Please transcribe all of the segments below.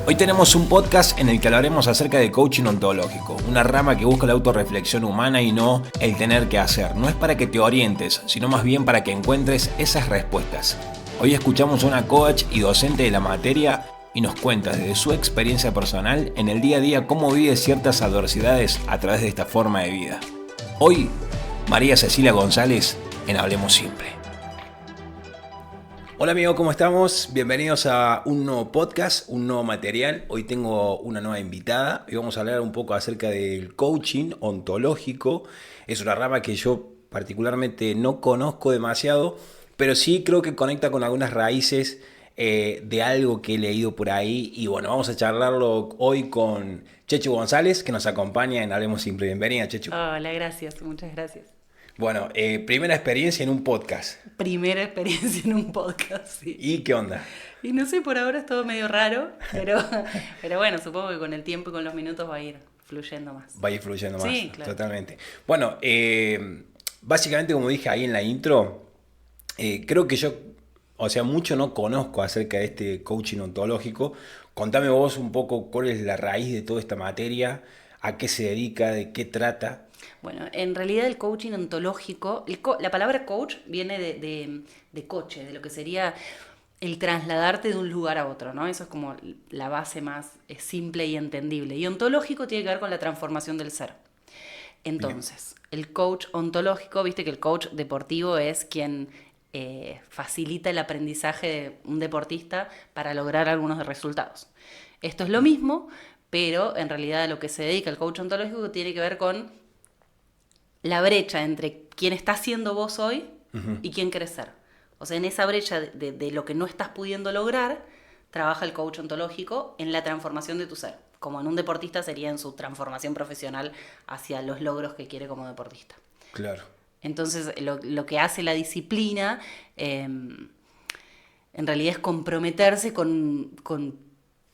Hoy tenemos un podcast en el que hablaremos acerca de coaching ontológico, una rama que busca la autorreflexión humana y no el tener que hacer. No es para que te orientes, sino más bien para que encuentres esas respuestas. Hoy escuchamos a una coach y docente de la materia y nos cuenta desde su experiencia personal en el día a día cómo vive ciertas adversidades a través de esta forma de vida. Hoy, María Cecilia González en Hablemos Simple. Hola amigo, ¿cómo estamos? Bienvenidos a un nuevo podcast, un nuevo material. Hoy tengo una nueva invitada y vamos a hablar un poco acerca del coaching ontológico. Es una rama que yo particularmente no conozco demasiado, pero sí creo que conecta con algunas raíces de algo que he leído por ahí. Y bueno, vamos a charlarlo hoy con Chechu González, que nos acompaña en Hablemos Simple. Bienvenida, Chechu. Hola, gracias, muchas gracias. Bueno, primera experiencia en un podcast. Primera experiencia en un podcast, sí. ¿Y qué onda? Y no sé, por ahora es todo medio raro, pero bueno, supongo que con el tiempo y con los minutos va a ir fluyendo más. Va a ir fluyendo más, Sí, claro. totalmente. Bueno, básicamente como dije ahí en la intro, creo que yo, mucho no conozco acerca de este coaching ontológico. Contame vos un poco cuál es la raíz de toda esta materia, a qué se dedica, de qué trata. Bueno, en realidad el coaching ontológico, la palabra coach viene de coche, de lo que sería el trasladarte de un lugar a otro, ¿no? Eso es como la base más simple y entendible. Y ontológico tiene que ver con la transformación del ser. Entonces, el coach ontológico, viste que el coach deportivo es quien facilita el aprendizaje de un deportista para lograr algunos resultados. Esto es lo mismo, pero en realidad a lo que se dedica el coach ontológico tiene que ver con la brecha entre quién estás siendo vos hoy y quién querés ser. O sea, en esa brecha de lo que no estás pudiendo lograr, trabaja el coach ontológico en la transformación de tu ser. Como en un deportista sería en su transformación profesional hacia los logros que quiere como deportista. Claro. Entonces, lo que hace la disciplina en realidad es comprometerse con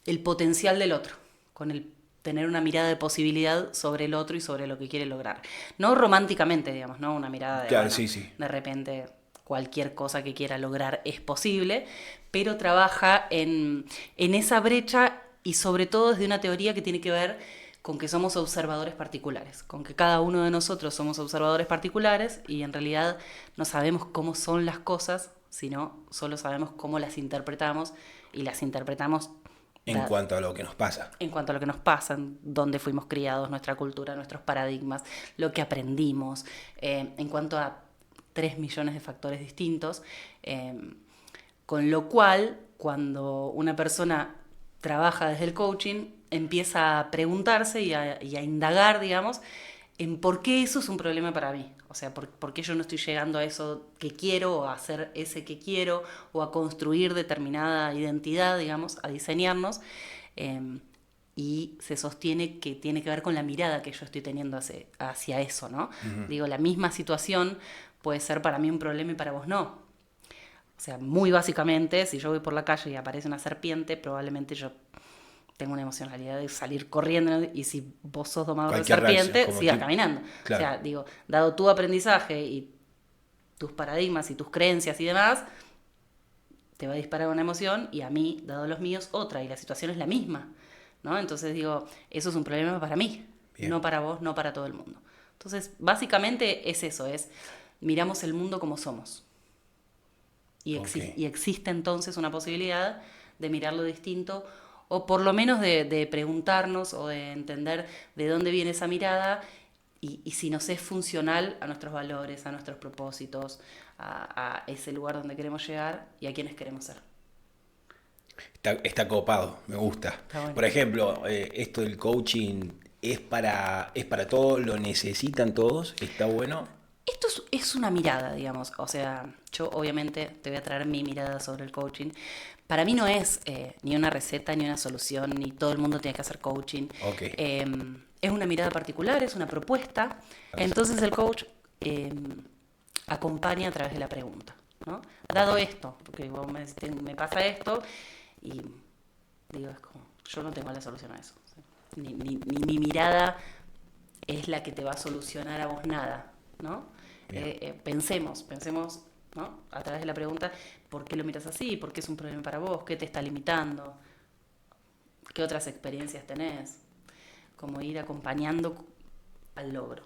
el potencial del otro, con el tener una mirada de posibilidad sobre el otro y sobre lo que quiere lograr. No románticamente, digamos, ¿no? Una mirada de, Claro, bueno, sí. de repente cualquier cosa que quiera lograr es posible, pero trabaja en esa brecha y sobre todo desde una teoría que tiene que ver con que somos observadores particulares, con que cada uno de nosotros somos observadores particulares y en realidad no sabemos cómo son las cosas, sino solo sabemos cómo las interpretamos y las interpretamos En cuanto a lo que nos pasa. en cuanto a lo que nos pasa, dónde fuimos criados, nuestra cultura, nuestros paradigmas, lo que aprendimos, en cuanto a 3 millones de factores distintos, con lo cual, cuando una persona trabaja desde el coaching, empieza a preguntarse y a indagar, digamos, en por qué eso es un problema para mí. O sea, por qué yo no estoy llegando a eso que quiero, o a hacer ese que quiero, o a construir determinada identidad, digamos, a diseñarnos. Y se sostiene que tiene que ver con la mirada que yo estoy teniendo hacia eso, ¿no? Uh-huh. Digo, la misma situación puede ser para mí un problema y para vos no. O sea, muy básicamente, si yo voy por la calle y aparece una serpiente, probablemente yo tengo una emocionalidad de salir corriendo, y si vos sos domador de serpiente, sigas caminando. Claro. O sea, digo, dado tu aprendizaje y tus paradigmas y tus creencias y demás, te va a disparar una emoción y a mí, dado los míos, otra, y la situación es la misma, ¿no? Entonces digo, eso es un problema para mí, bien, no para vos, no para todo el mundo. Entonces, básicamente es eso, miramos el mundo como somos. Y existe entonces una posibilidad de mirarlo distinto, o por lo menos de preguntarnos o de entender de dónde viene esa mirada y si nos es funcional a nuestros valores, a nuestros propósitos, a ese lugar donde queremos llegar y a quienes queremos ser. Está copado, me gusta. Bueno. Por ejemplo, esto del coaching es para todos, lo necesitan todos, está bueno. Esto es una mirada, digamos. O sea, yo obviamente te voy a traer mi mirada sobre el coaching. Para mí no es ni una receta, ni una solución, ni todo el mundo tiene que hacer coaching. Okay. Es una mirada particular, es una propuesta. Entonces el coach acompaña a través de la pregunta, ¿no? Dado esto, porque vos me pasa esto, y digo, es como, yo no tengo la solución a eso. Ni mi mirada es la que te va a solucionar a vos nada, ¿no? Pensemos, ¿no? A través de la pregunta, ¿por qué lo miras así? ¿Por qué es un problema para vos? ¿Qué te está limitando? ¿Qué otras experiencias tenés? Como ir acompañando al logro.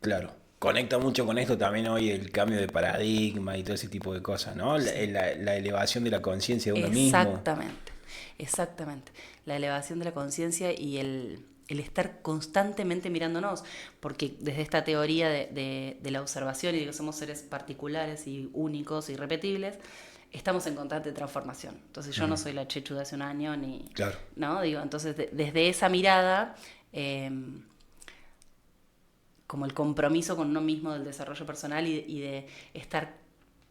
Claro. Conecta mucho con esto también hoy el cambio de paradigma y todo ese tipo de cosas, ¿no? Sí. La elevación de la conciencia de uno mismo. Exactamente, exactamente. La elevación de la conciencia y el estar constantemente mirándonos, porque desde esta teoría de la observación y de que somos seres particulares y únicos y irrepetibles, estamos en constante transformación. Entonces yo no soy la Chechu de hace un año ni, Claro. ¿no? Digo, entonces desde esa mirada, eh, como el compromiso con uno mismo del desarrollo personal y de estar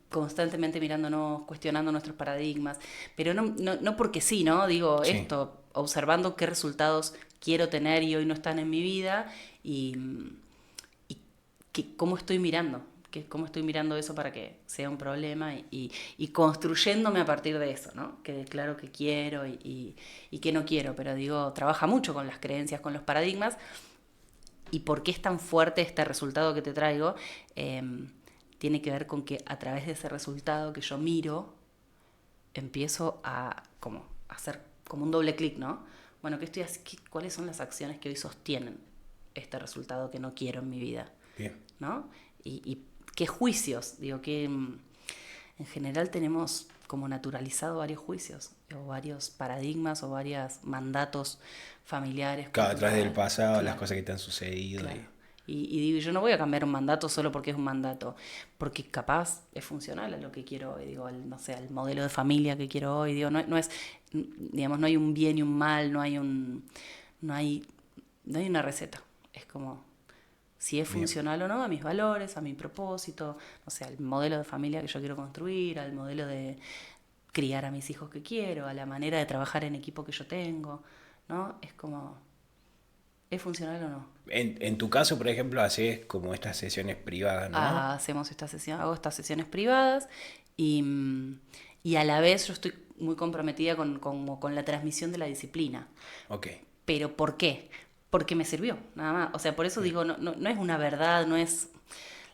constantemente mirándonos, cuestionando nuestros paradigmas, pero no porque sí, ¿no? Digo, Sí. esto, observando qué resultados quiero tener y hoy no están en mi vida y, cómo estoy mirando, cómo estoy mirando eso para que sea un problema y construyéndome a partir de eso, ¿no? Que declaro que quiero y que no quiero, pero digo, trabaja mucho con las creencias, con los paradigmas y por qué es tan fuerte este resultado que te traigo. Tiene que ver con que a través de ese resultado que yo miro, empiezo a como hacer como un doble clic, ¿no? Bueno, ¿cuáles son las acciones que hoy sostienen este resultado que no quiero en mi vida? Bien. ¿No? Y qué juicios, digo que en general tenemos como naturalizado varios juicios, o varios paradigmas, o varios mandatos familiares, Claro, a través del culturales. pasado, las Claro. cosas que te han sucedido. Claro. Y digo, yo no voy a cambiar un mandato solo porque es un mandato, porque capaz es funcional a lo que quiero hoy, digo, no sé, al modelo de familia que quiero hoy, digo, no es, digamos, no hay un bien y un mal, no hay una receta, es como si es Bien. funcional o no a mis valores, a mi propósito, no sé, al modelo de familia que yo quiero construir, al modelo de criar a mis hijos que quiero, a la manera de trabajar en equipo que yo tengo, ¿no? Es como, ¿es funcional o no? En tu caso, por ejemplo, haces como estas sesiones privadas, ¿no? Hacemos esta sesión, hago estas sesiones privadas y, y a la vez yo estoy muy comprometida con la transmisión de la disciplina. Ok. ¿Pero por qué? Porque me sirvió, nada más. O sea, por eso Bien. digo, no es una verdad, no es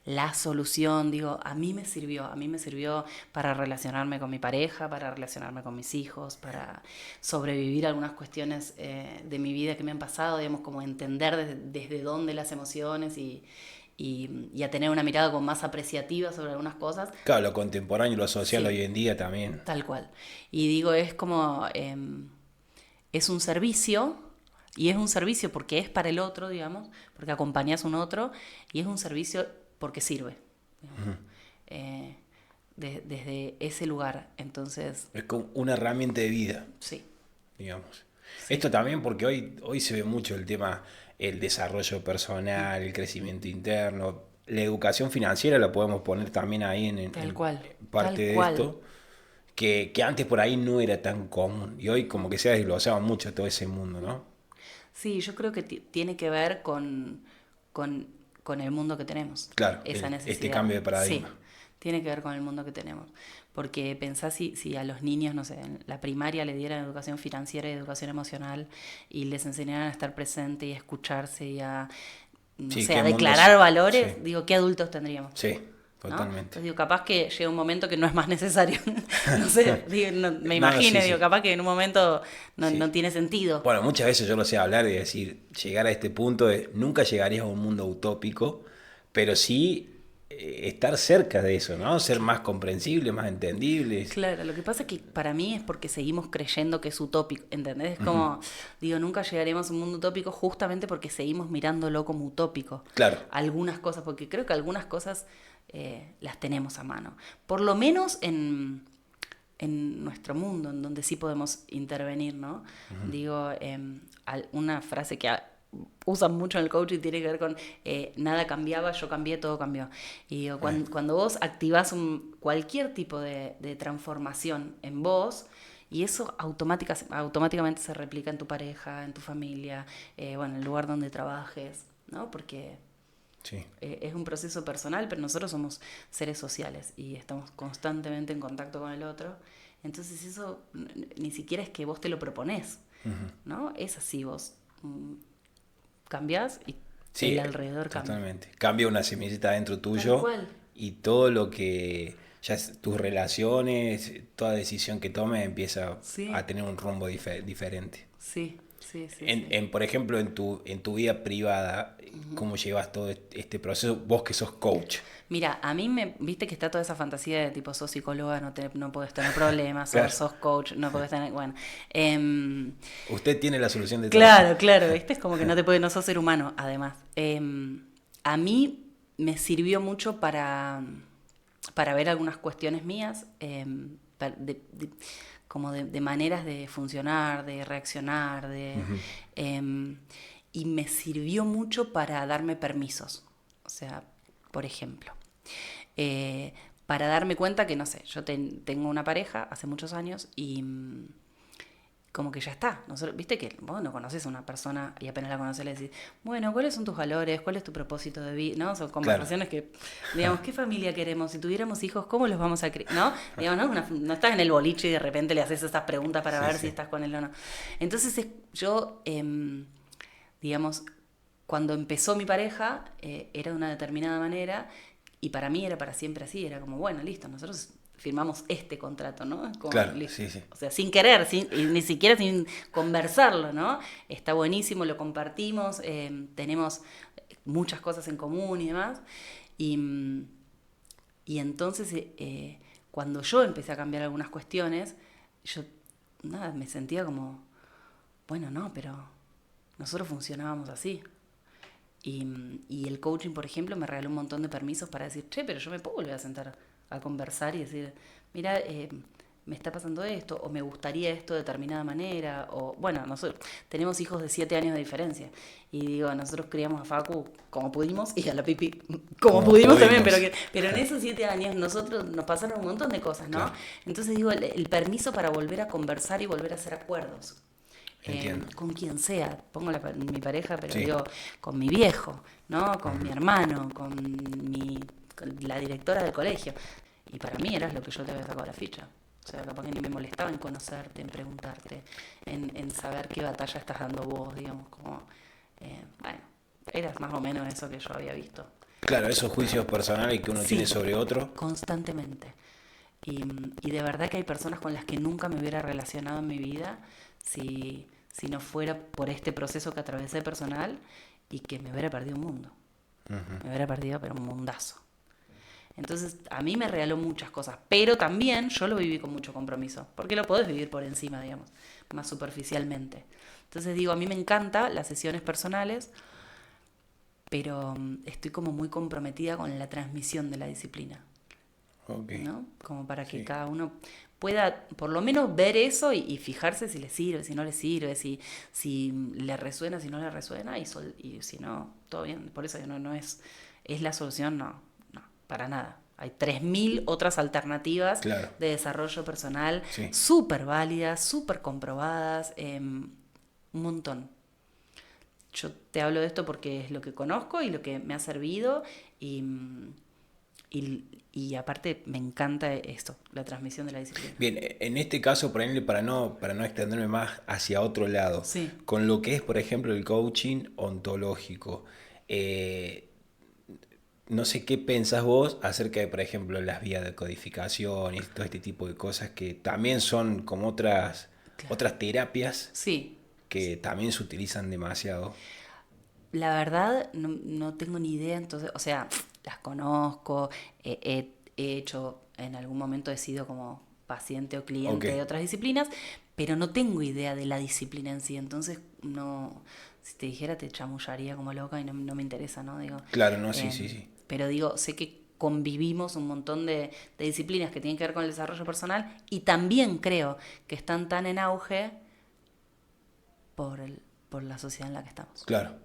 la solución, digo, a mí me sirvió para relacionarme con mi pareja, para relacionarme con mis hijos, para sobrevivir algunas cuestiones de mi vida que me han pasado, digamos, como entender desde dónde las emociones y a tener una mirada como más apreciativa sobre algunas cosas, Claro, lo contemporáneo, lo social sí, hoy en día también. tal cual. Y digo, es como, es un servicio, y es un servicio porque es para el otro, digamos, porque acompañas a un otro, y es un servicio porque sirve, digamos, eh, desde ese lugar. Entonces, Es como una herramienta de vida, sí, digamos. sí, Esto también porque hoy se ve mucho el tema, el desarrollo personal, el crecimiento interno, la educación financiera la podemos poner también ahí tal en cual, parte tal de cual. esto, que antes por ahí no era tan común y hoy como que se ha desglosado mucho todo ese mundo, ¿no? Sí, yo creo que tiene que ver con, con el mundo que tenemos, Claro, esa este necesidad. cambio de paradigma. Sí, tiene que ver con el mundo que tenemos. Porque pensás si a los niños, no sé, en la primaria le dieran educación financiera y educación emocional y les enseñaran a estar presente y a escucharse y a, no Sí, sé, qué a mundo. declarar Sí, valores, digo, ¿qué adultos tendríamos? sí, ¿No? totalmente. Entonces digo, capaz que llega un momento que no es más necesario. No sé, digo, me No, sí, imagino, digo, sí, capaz que en un momento no sí. tiene sentido. Bueno, muchas veces yo lo sé hablar y decir, llegar a este punto de nunca llegarías a un mundo utópico, pero sí estar cerca de eso, ¿no? Ser más comprensibles, más entendibles. Claro, lo que pasa es que para mí es porque seguimos creyendo que es utópico, ¿entendés? Es como, digo, nunca llegaremos a un mundo utópico justamente porque seguimos mirándolo como utópico. Claro, Algunas cosas, porque creo que algunas cosas las tenemos a mano. Por lo menos en nuestro mundo, en donde sí podemos intervenir, ¿no? Digo, una frase que usan mucho en el coaching tiene que ver con nada cambiaba, yo cambié, todo cambió. Y digo, bien, cuando vos activás cualquier tipo de transformación en vos, y eso automáticamente se replica en tu pareja, en tu familia, bueno, en el lugar donde trabajes, ¿no? Porque sí. es un proceso personal, pero nosotros somos seres sociales y estamos constantemente en contacto con el otro. Entonces eso ni siquiera es que vos te lo proponés, ¿no? Es así, vos cambiás y Sí, el alrededor cambia. totalmente. Cambia una semillita dentro Tal tuyo cual. y todo lo que ya tus relaciones, toda decisión que tomes empieza Sí. a tener un rumbo diferente. Sí, sí, sí, En, sí. por ejemplo, en tu vida privada, ¿cómo llevas todo este proceso? Vos que sos coach. Mira, a mí viste que está toda esa fantasía de tipo, sos psicóloga, no podés tener problemas, Claro. sos coach, no podés tener, bueno. em, Usted tiene la solución de todo. claro, claro, viste, es como que no sos ser humano, además. A mí me sirvió mucho para ver algunas cuestiones mías, como de maneras de funcionar, de reaccionar, em, y me sirvió mucho para darme permisos. O sea, por ejemplo, para darme cuenta que, no sé, yo tengo una pareja hace muchos años y como que ya está. Nosotros, viste que vos no conoces a una persona y apenas la conoces le decís, bueno, ¿cuáles son tus valores? ¿Cuál es tu propósito de vida? ¿No? Son conversaciones que, digamos, ¿qué familia queremos? Si tuviéramos hijos, ¿cómo los vamos a criar? ¿No? Digamos, no estás en el boliche y de repente le haces esas preguntas para ver si estás con él o no. Entonces yo, digamos, cuando empezó mi pareja, era de una determinada manera y para mí era para siempre así. Era como, bueno, listo, nosotros firmamos este contrato, ¿no? Como, Claro, listo. sí, sí. O sea, sin querer, y ni siquiera sin conversarlo, ¿no? Está buenísimo, lo compartimos, tenemos muchas cosas en común y demás. Y entonces, cuando yo empecé a cambiar algunas cuestiones, yo, nada, me sentía como, bueno, no, pero nosotros funcionábamos así. Y el coaching, por ejemplo, me regaló un montón de permisos para decir, che, pero yo me puedo volver a sentar a conversar y decir, mira, me está pasando esto, o me gustaría esto de determinada manera, o bueno, nosotros tenemos hijos de 7 años de diferencia, y digo, nosotros criamos a Facu como pudimos, y a la Pipi como pudimos también, pero en esos 7 años nosotros nos pasaron un montón de cosas, ¿no? Claro. Entonces digo, el permiso para volver a conversar y volver a hacer acuerdos. Con quien sea, pongo mi pareja, pero sí, digo, con mi viejo, ¿no? Con mi hermano, con la directora del colegio. Y para mí eras lo que yo te había sacado la ficha. O sea, capaz que ni me molestaba en conocerte, en preguntarte, en saber qué batalla estás dando vos, digamos, como, bueno, eras más o menos eso que yo había visto. Claro, esos juicios personales que uno tiene sobre otro. Constantemente. Y de verdad que hay personas con las que nunca me hubiera relacionado en mi vida si no fuera por este proceso que atravesé personal y que me hubiera perdido un mundo. Me hubiera perdido, pero un mundazo. Entonces, a mí me regaló muchas cosas, pero también yo lo viví con mucho compromiso, porque lo podés vivir por encima, digamos, más superficialmente. Entonces digo, a mí me encantan las sesiones personales, pero estoy como muy comprometida con la transmisión de la disciplina. Okay. ¿No? Como para que cada uno pueda por lo menos ver eso y fijarse si le sirve, si no le sirve, si le resuena, si no le resuena, y si no, todo bien. Por eso no es la solución, no, para nada. Hay 3.000 otras alternativas, claro, de desarrollo personal, súper válidas, súper comprobadas, un montón. Yo te hablo de esto porque es lo que conozco y lo que me ha servido y aparte me encanta esto, la transmisión de la disciplina. Bien, en este caso, para no extenderme más hacia otro lado, con lo que es, por ejemplo, el coaching ontológico, no sé qué pensás vos acerca de, por ejemplo, las vías de codificación y todo este tipo de cosas que también son como otras terapias que también se utilizan demasiado. La verdad, no tengo ni idea, entonces, o sea, las conozco, he hecho, en algún momento he sido como paciente o cliente de otras disciplinas, pero no tengo idea de la disciplina en sí, entonces no, si te dijera te chamullaría como loca y no me interesa, ¿no? Digo, claro, no, sí. Pero digo, sé que convivimos un montón de disciplinas que tienen que ver con el desarrollo personal y también creo que están tan en auge por la sociedad en la que estamos. Claro.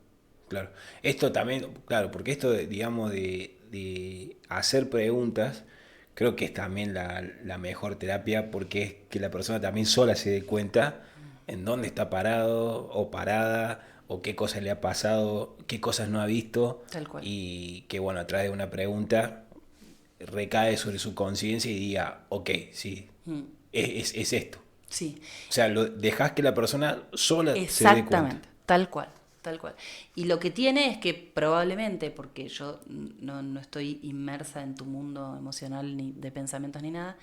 Esto también, claro, porque esto, digamos, de hacer preguntas, creo que es también la mejor terapia, porque es que la persona también sola se dé cuenta en dónde está parado o parada, o qué cosas le ha pasado, qué cosas no ha visto. Tal cual. Y que, bueno, a través de una pregunta recae sobre su conciencia y diga, ok, sí, es esto. Sí. O sea, dejás que la persona sola se dé cuenta. Exactamente, tal cual. Tal cual. Y lo que tiene es que probablemente, porque yo no estoy inmersa en tu mundo emocional ni de pensamientos ni nada,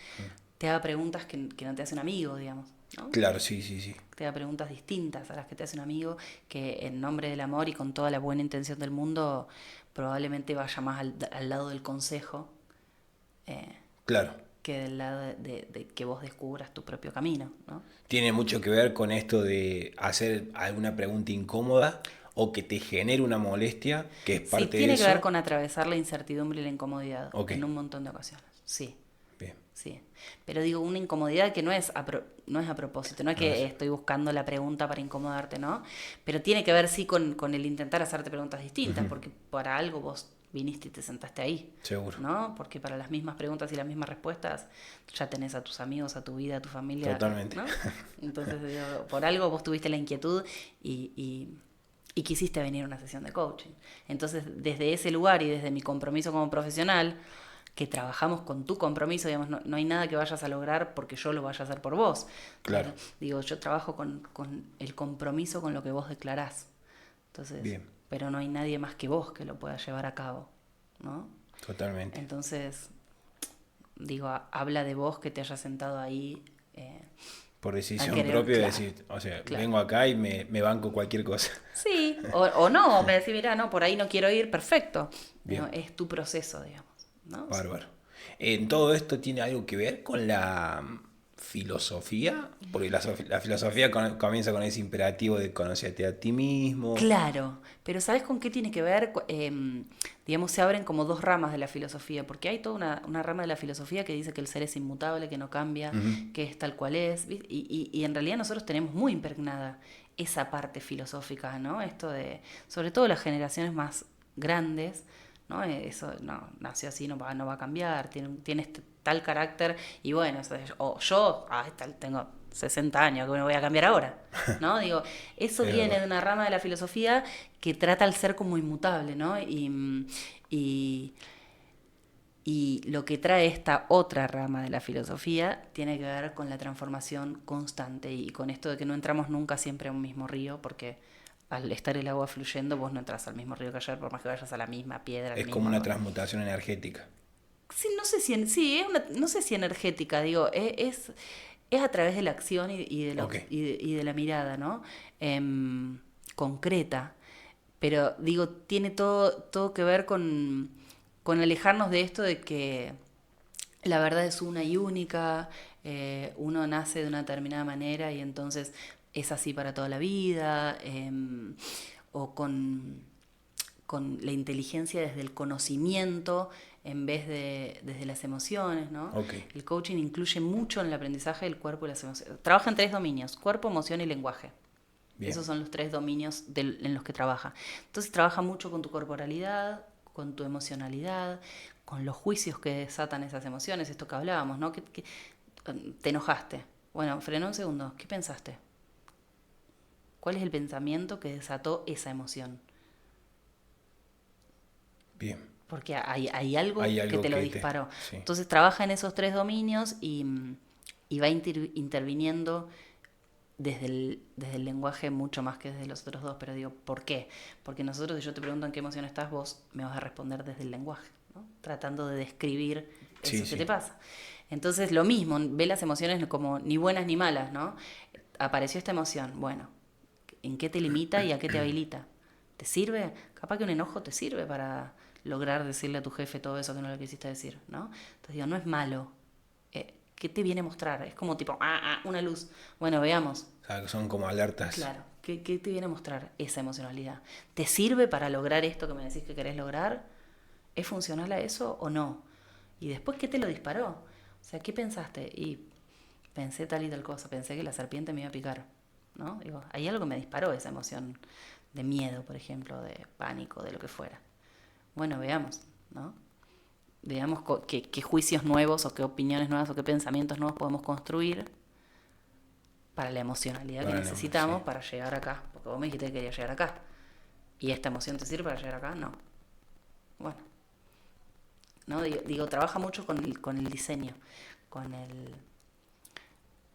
te haga preguntas que no te hace un amigo, digamos, ¿no? Claro, sí, sí, sí. Te haga preguntas distintas a las que te hace un amigo, que en nombre del amor y con toda la buena intención del mundo probablemente vaya más al lado del consejo, eh, Claro. que del lado de que vos descubras tu propio camino, ¿no? Tiene mucho que ver con esto de hacer alguna pregunta incómoda o que te genere una molestia, que es Sí, parte de tiene que ver eso. con atravesar la incertidumbre y la incomodidad Ok, en un montón de ocasiones. Sí, bien. sí. Pero digo, una incomodidad que no es a propósito, no es No que es- estoy buscando la pregunta para incomodarte, ¿no? Pero tiene que ver, sí, con el intentar hacerte preguntas distintas, porque para algo vos viniste y te sentaste ahí, Seguro. ¿no? Porque para las mismas preguntas y las mismas respuestas ya tenés a tus amigos, a tu vida, a tu familia, Totalmente. ¿no? Entonces, digo, por algo vos tuviste la inquietud y quisiste venir a una sesión de coaching. Entonces, desde ese lugar y desde mi compromiso como profesional, que trabajamos con tu compromiso, digamos, no hay nada que vayas a lograr porque yo lo vaya a hacer por vos. Claro. Digo, yo trabajo con el compromiso con lo que vos declarás. Entonces, Bien. pero no hay nadie más que vos que lo pueda llevar a cabo, ¿no? Totalmente. Entonces, digo, habla de vos que te hayas sentado ahí Por a decisión querer, propia, claro, decir, o sea, claro. vengo acá y me banco cualquier cosa. Sí, o no, me decís, mira, no, por ahí no quiero ir, perfecto. Bien. No, es tu proceso, digamos, ¿no? Bárbaro. ¿En todo esto tiene algo que ver con la filosofía? Porque la filosofía comienza con ese imperativo de conocerte a ti mismo. Claro, pero ¿sabes con qué tiene que ver? Digamos, se abren como dos ramas de la filosofía, porque hay toda una rama de la filosofía que dice que el ser es inmutable, que no cambia, Ujú. que es tal cual es, ¿viste? Y en realidad nosotros tenemos muy impregnada esa parte filosófica, ¿no? Esto de, sobre todo las generaciones más grandes, ¿no? Eso no, nació así, no va a cambiar, tiene tal carácter, y bueno, o yo, tengo 60 años, que me voy a cambiar ahora, ¿no? Digo, eso Es viene verdad. de una rama de la filosofía que trata al ser como inmutable, ¿no? Y, y lo que trae esta otra rama de la filosofía tiene que ver con la transformación constante y con esto de que no entramos nunca siempre a un mismo río, porque al estar el agua fluyendo vos no entras al mismo río que ayer, por más que vayas a la misma piedra, al Es como mismo... una transmutación energética. Sí, no sé si, sí, no sé si energética, digo, es a través de la acción Ok, y de la mirada, ¿no? Concreta. Pero digo, tiene todo que ver con alejarnos de esto de que la verdad es una y única, uno nace de una determinada manera y entonces es así para toda la vida, o con la inteligencia desde el conocimiento en vez de desde las emociones, ¿no? ok. El coaching incluye mucho en el aprendizaje del cuerpo y las emociones. Trabaja en tres dominios: cuerpo, emoción y lenguaje. Bien. Esos son los tres dominios en los que trabaja. Entonces trabaja mucho con tu corporalidad, con tu emocionalidad, con los juicios que desatan esas emociones, esto que hablábamos, ¿no? Que te enojaste. Bueno, frena un segundo. ¿Qué pensaste? ¿Cuál es el pensamiento que desató esa emoción? Bien. Porque hay algo Hay que algo te lo que te... disparó. Sí. Entonces trabaja en esos tres dominios y va interviniendo desde el lenguaje mucho más que desde los otros dos. Pero digo, ¿por qué? Porque nosotros, si yo te pregunto en qué emoción estás, vos me vas a responder desde el lenguaje, ¿no? Tratando de describir eso Sí, que sí. te pasa. Entonces, lo mismo, ve las emociones como ni buenas ni malas, ¿no? Apareció esta emoción, bueno, ¿en qué te limita y a qué te habilita? ¿Te sirve? Capaz que un enojo te sirve para lograr decirle a tu jefe todo eso que no le quisiste decir, ¿no? Entonces digo, no es malo. ¿Qué te viene a mostrar? Es como tipo, una luz. Bueno, veamos. O sea, que son como alertas. Claro, ¿qué te viene a mostrar esa emocionalidad? ¿Te sirve para lograr esto que me decís que querés lograr? ¿Es funcional a eso o no? Y después, ¿qué te lo disparó? O sea, ¿qué pensaste? Y pensé tal y tal cosa, pensé que la serpiente me iba a picar, ¿no? Digo, hay algo que me disparó esa emoción de miedo, por ejemplo, de pánico, de lo que fuera. Bueno, veamos, ¿no? Veamos qué juicios nuevos o qué opiniones nuevas o qué pensamientos nuevos podemos construir para la emocionalidad que Para la sí. necesitamos para llegar acá. Porque vos me dijiste que querías llegar acá. ¿Y esta emoción te sirve para llegar acá? No. Bueno, ¿no? Digo, trabaja mucho con el diseño, con el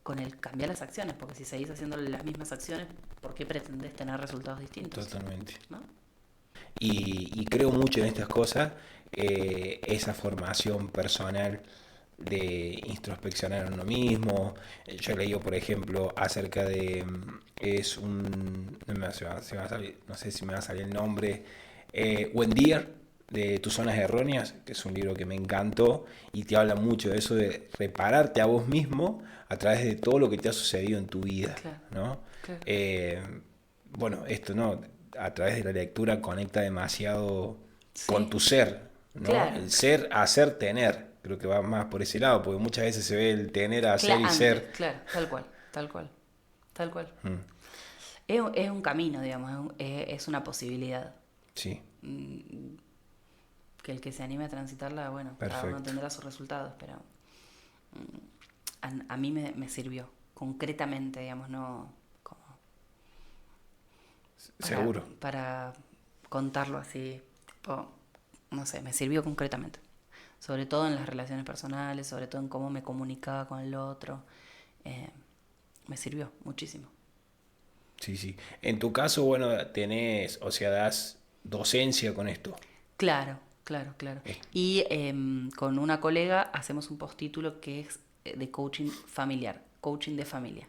con el cambiar las acciones, porque si seguís haciendo las mismas acciones, ¿por qué pretendés tener resultados distintos? Totalmente. ¿No? Y creo mucho en estas cosas, esa formación personal de introspeccionar a uno mismo. Yo he leído, por ejemplo, acerca de, no sé si me va a salir el nombre, Wendier, de Tus Zonas Erróneas, que es un libro que me encantó y te habla mucho de eso, de repararte a vos mismo a través de todo lo que te ha sucedido en tu vida, Claro, ¿no? claro. Bueno, esto no, a través de la lectura conecta demasiado con Sí, tu ser, ¿no? claro. El ser, hacer, tener. Creo que va más por ese lado, porque muchas veces se ve el tener, hacer y Antes, ser. claro, tal cual, tal cual, tal cual. Mm, Es un camino, digamos, es una posibilidad. sí, Que el que se anime a transitarla, bueno, cada uno perfecto. tendrá sus resultados, pero a mí me sirvió concretamente, digamos, no como Seguro. para contarlo así, tipo, no sé, me sirvió concretamente. Sobre todo en las relaciones personales, sobre todo en cómo me comunicaba con el otro. eh, Me sirvió muchísimo. Sí, sí. En tu caso, bueno, tenés, o sea, das docencia con esto. Claro, claro, claro. Es- Y con una colega hacemos un postítulo que es de coaching familiar, coaching de familia.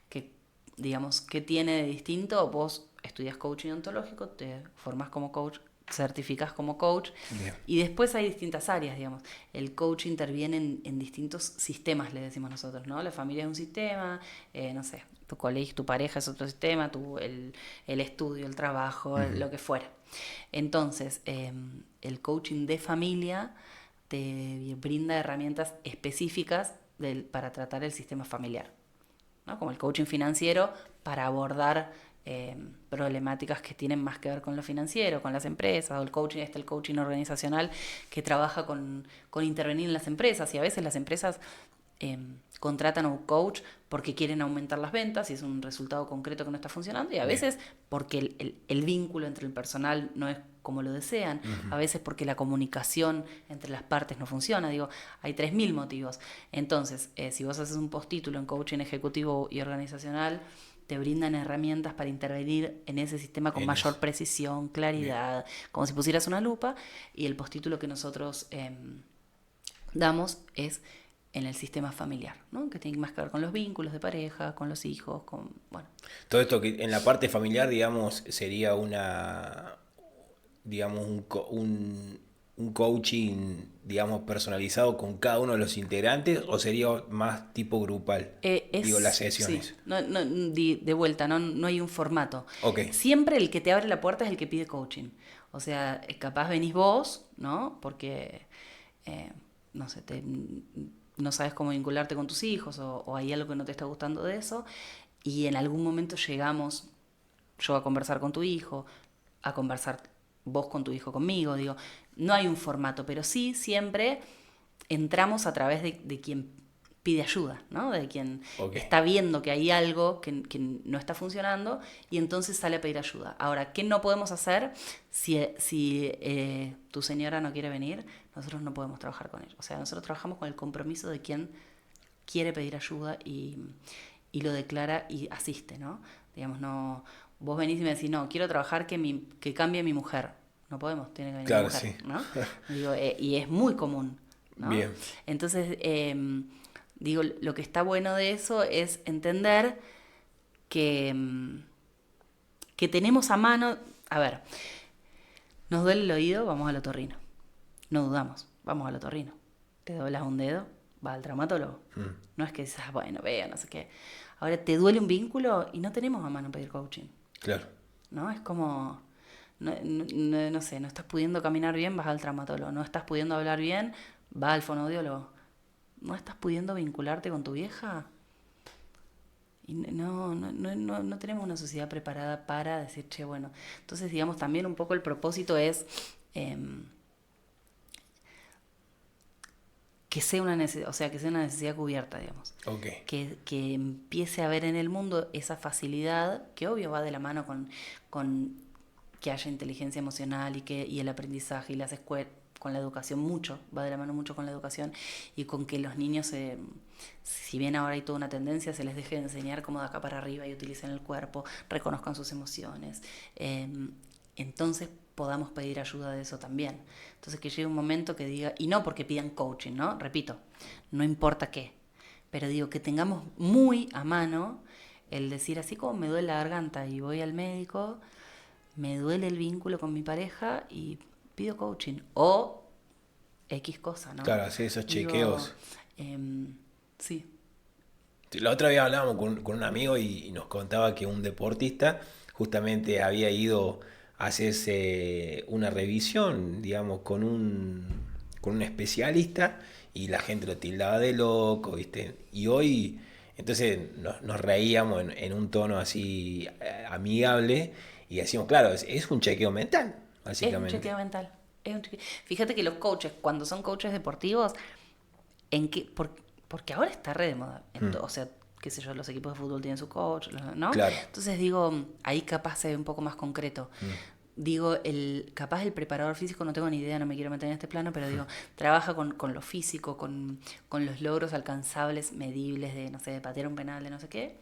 Que, digamos, ¿qué tiene de distinto? Vos estudias coaching ontológico, te formás como coach, certificás como coach, Bien. y después hay distintas áreas, digamos. El coach interviene en distintos sistemas, le decimos nosotros, ¿no? La familia es un sistema, no sé, tu colegio, tu pareja es otro sistema, el estudio, el trabajo, Ujú. lo que fuera. Entonces, el coaching de familia te brinda herramientas específicas para tratar el sistema familiar, ¿no? Como el coaching financiero para abordar problemáticas que tienen más que ver con lo financiero, con las empresas, o el coaching organizacional que trabaja con intervenir en las empresas, y a veces las empresas contratan a un coach porque quieren aumentar las ventas y es un resultado concreto que no está funcionando, y a Bien. veces porque el vínculo entre el personal no es como lo desean, a veces porque la comunicación entre las partes no funciona. Digo, hay 3.000 motivos. Entonces, si vos haces un postítulo en coaching ejecutivo y organizacional, te brindan herramientas para intervenir en ese sistema con En mayor eso. precisión, Bien. claridad, como si pusieras una lupa, y el postítulo que nosotros damos es en el sistema familiar, ¿no? Que tiene más que ver con los vínculos de pareja, con los hijos, con, bueno. Todo esto que en la parte familiar, digamos, sería digamos, un coaching, digamos, personalizado con cada uno de los integrantes o sería más tipo grupal? Digo, las Sí, sesiones. de vuelta, no hay un formato. Ok, Siempre el que te abre la puerta es el que pide coaching. O sea, capaz venís vos, ¿no? Porque, eh, no sé, no sabes cómo vincularte con tus hijos, o hay algo que no te está gustando de eso, y en algún momento llegamos yo a conversar con tu hijo, a conversar vos con tu hijo conmigo. Digo, no hay un formato, pero sí siempre entramos a través de quien pide ayuda, ¿no? De quien ok. está viendo que hay algo que no está funcionando, y entonces sale a pedir ayuda. Ahora, ¿qué no podemos hacer si tu señora no quiere venir? Nosotros no podemos trabajar con ella. O sea, nosotros trabajamos con el compromiso de quien quiere pedir ayuda y lo declara y asiste, ¿no? Digamos, no, vos venís y me decís, no, quiero trabajar que cambie mi mujer. No podemos, tiene que venir mi Claro, mujer, sí. ¿no? Digo, y es muy común, ¿no? Bien. Entonces, digo, lo que está bueno de eso es entender que, que tenemos a mano, a ver, nos duele el oído, vamos al otorrino. No dudamos, vamos al otorrino. Te doblas un dedo, va al traumatólogo. No es que dices, bueno, vea, no sé qué. Ahora, te duele un vínculo y no tenemos a mano pedir coaching, Claro. ¿no? Es como, no sé, no estás pudiendo caminar bien, vas al traumatólogo. No estás pudiendo hablar bien, va al fonoaudiólogo. No estás pudiendo vincularte con tu vieja, y no tenemos una sociedad preparada para decir, che, bueno. Entonces, digamos, también un poco el propósito es que sea una necesidad, o sea, que sea una necesidad cubierta, digamos. Ok. Que empiece a haber en el mundo esa facilidad, que obvio va de la mano con que haya inteligencia emocional y el aprendizaje y las escuelas, con la educación mucho, va de la mano mucho con la educación y con que los niños, si bien ahora hay toda una tendencia, se les deje de enseñar cómo de acá para arriba y utilicen el cuerpo, reconozcan sus emociones. Entonces podamos pedir ayuda de eso también. Entonces que llegue un momento que diga, y no porque pidan coaching, ¿no? Repito, no importa qué, pero digo que tengamos muy a mano el decir, así como me duele la garganta y voy al médico, me duele el vínculo con mi pareja y pido coaching. O X cosa, ¿no? Claro, sí, esos chequeos. Sí. La otra vez hablábamos con un amigo y nos contaba que un deportista justamente había ido a hacerse una revisión, digamos, con un especialista y la gente lo tildaba de loco, ¿viste? Y hoy, entonces nos reíamos en un tono así amigable y decíamos, claro, es un chequeo mental, Es un básicamente. chequeo mental. Fíjate que los coaches, cuando son coaches deportivos, en qué, porque ahora está re de moda. O sea, qué sé yo, los equipos de fútbol tienen su coach, ¿no? Claro. Entonces digo, ahí capaz se ve un poco más concreto. Digo, capaz el preparador físico, no tengo ni idea, no me quiero meter en este plano, pero digo, trabaja con lo físico, con los logros alcanzables, medibles de, no sé, de patear un penal, de no sé qué.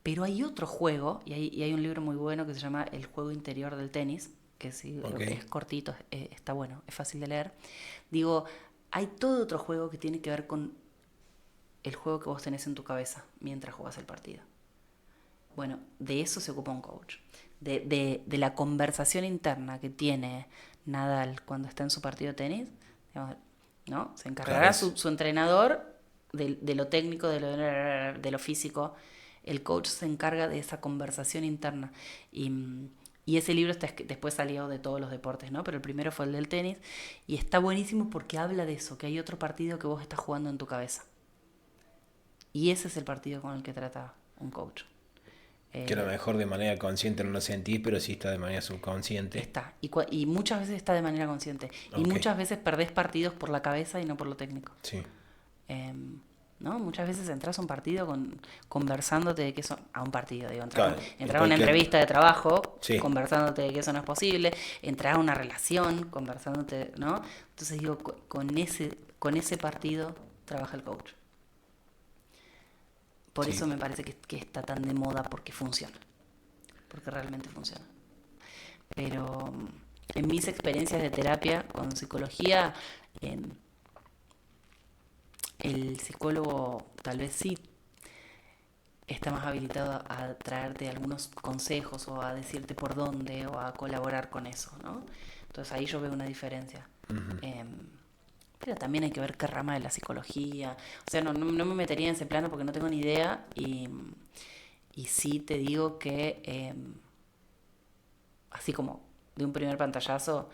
Pero hay otro juego, y hay un libro muy bueno que se llama El juego interior del tenis, que sí, Okay. es cortito, está bueno, es fácil de leer. Digo, hay todo otro juego que tiene que ver con el juego que vos tenés en tu cabeza mientras jugás el partido. Bueno, de eso se ocupa un coach. De la conversación interna que tiene Nadal cuando está en su partido de tenis, digamos, ¿no? Se encargará Claro, su entrenador de lo técnico, de lo físico. El coach se encarga de esa conversación interna. Y ese libro después salió de todos los deportes, ¿no? Pero el primero fue el del tenis. Y está buenísimo porque habla de eso, que hay otro partido que vos estás jugando en tu cabeza. Y ese es el partido con el que trata un coach. que a lo mejor de manera consciente no lo sentís, pero sí está de manera subconsciente. Está. Y muchas veces está de manera consciente. Y Ok. muchas veces perdés partidos por la cabeza y no por lo técnico. Sí. ¿No? Muchas veces entras a un partido conversándote de que eso... A un partido, digo. Claro, Entras a una entrevista de trabajo Sí. conversándote de que eso no es posible. Entras a una relación conversándote, ¿no? Entonces digo, con ese partido trabaja el coach. Por Sí. eso me parece que está tan de moda, porque funciona. Porque realmente funciona. Pero en mis experiencias de terapia con psicología, el psicólogo tal vez sí está más habilitado a traerte algunos consejos o a decirte por dónde o a colaborar con eso, ¿no? Entonces ahí yo veo una diferencia. Pero también hay que ver qué rama de la psicología. O sea, no me metería en ese plano porque no tengo ni idea. Y sí te digo que, así como de un primer pantallazo,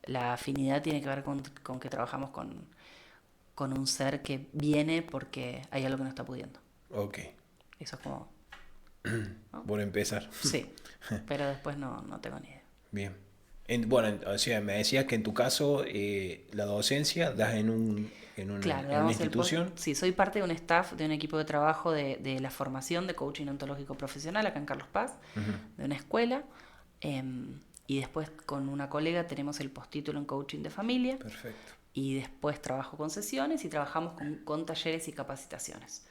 la afinidad tiene que ver con que trabajamos con un ser que viene porque hay algo que no está pudiendo. Ok. Eso es como... ¿no? Por empezar. Sí, pero después no tengo ni idea. Bien. Bueno, o sea, me decías que en tu caso la docencia das Claro, en una institución. sí, soy parte de un staff, de un equipo de trabajo de la formación de coaching ontológico profesional acá en Carlos Paz, de una escuela. Y después con una colega tenemos el postítulo en coaching de familia. Perfecto. Y después trabajo con sesiones y trabajamos con talleres y capacitaciones.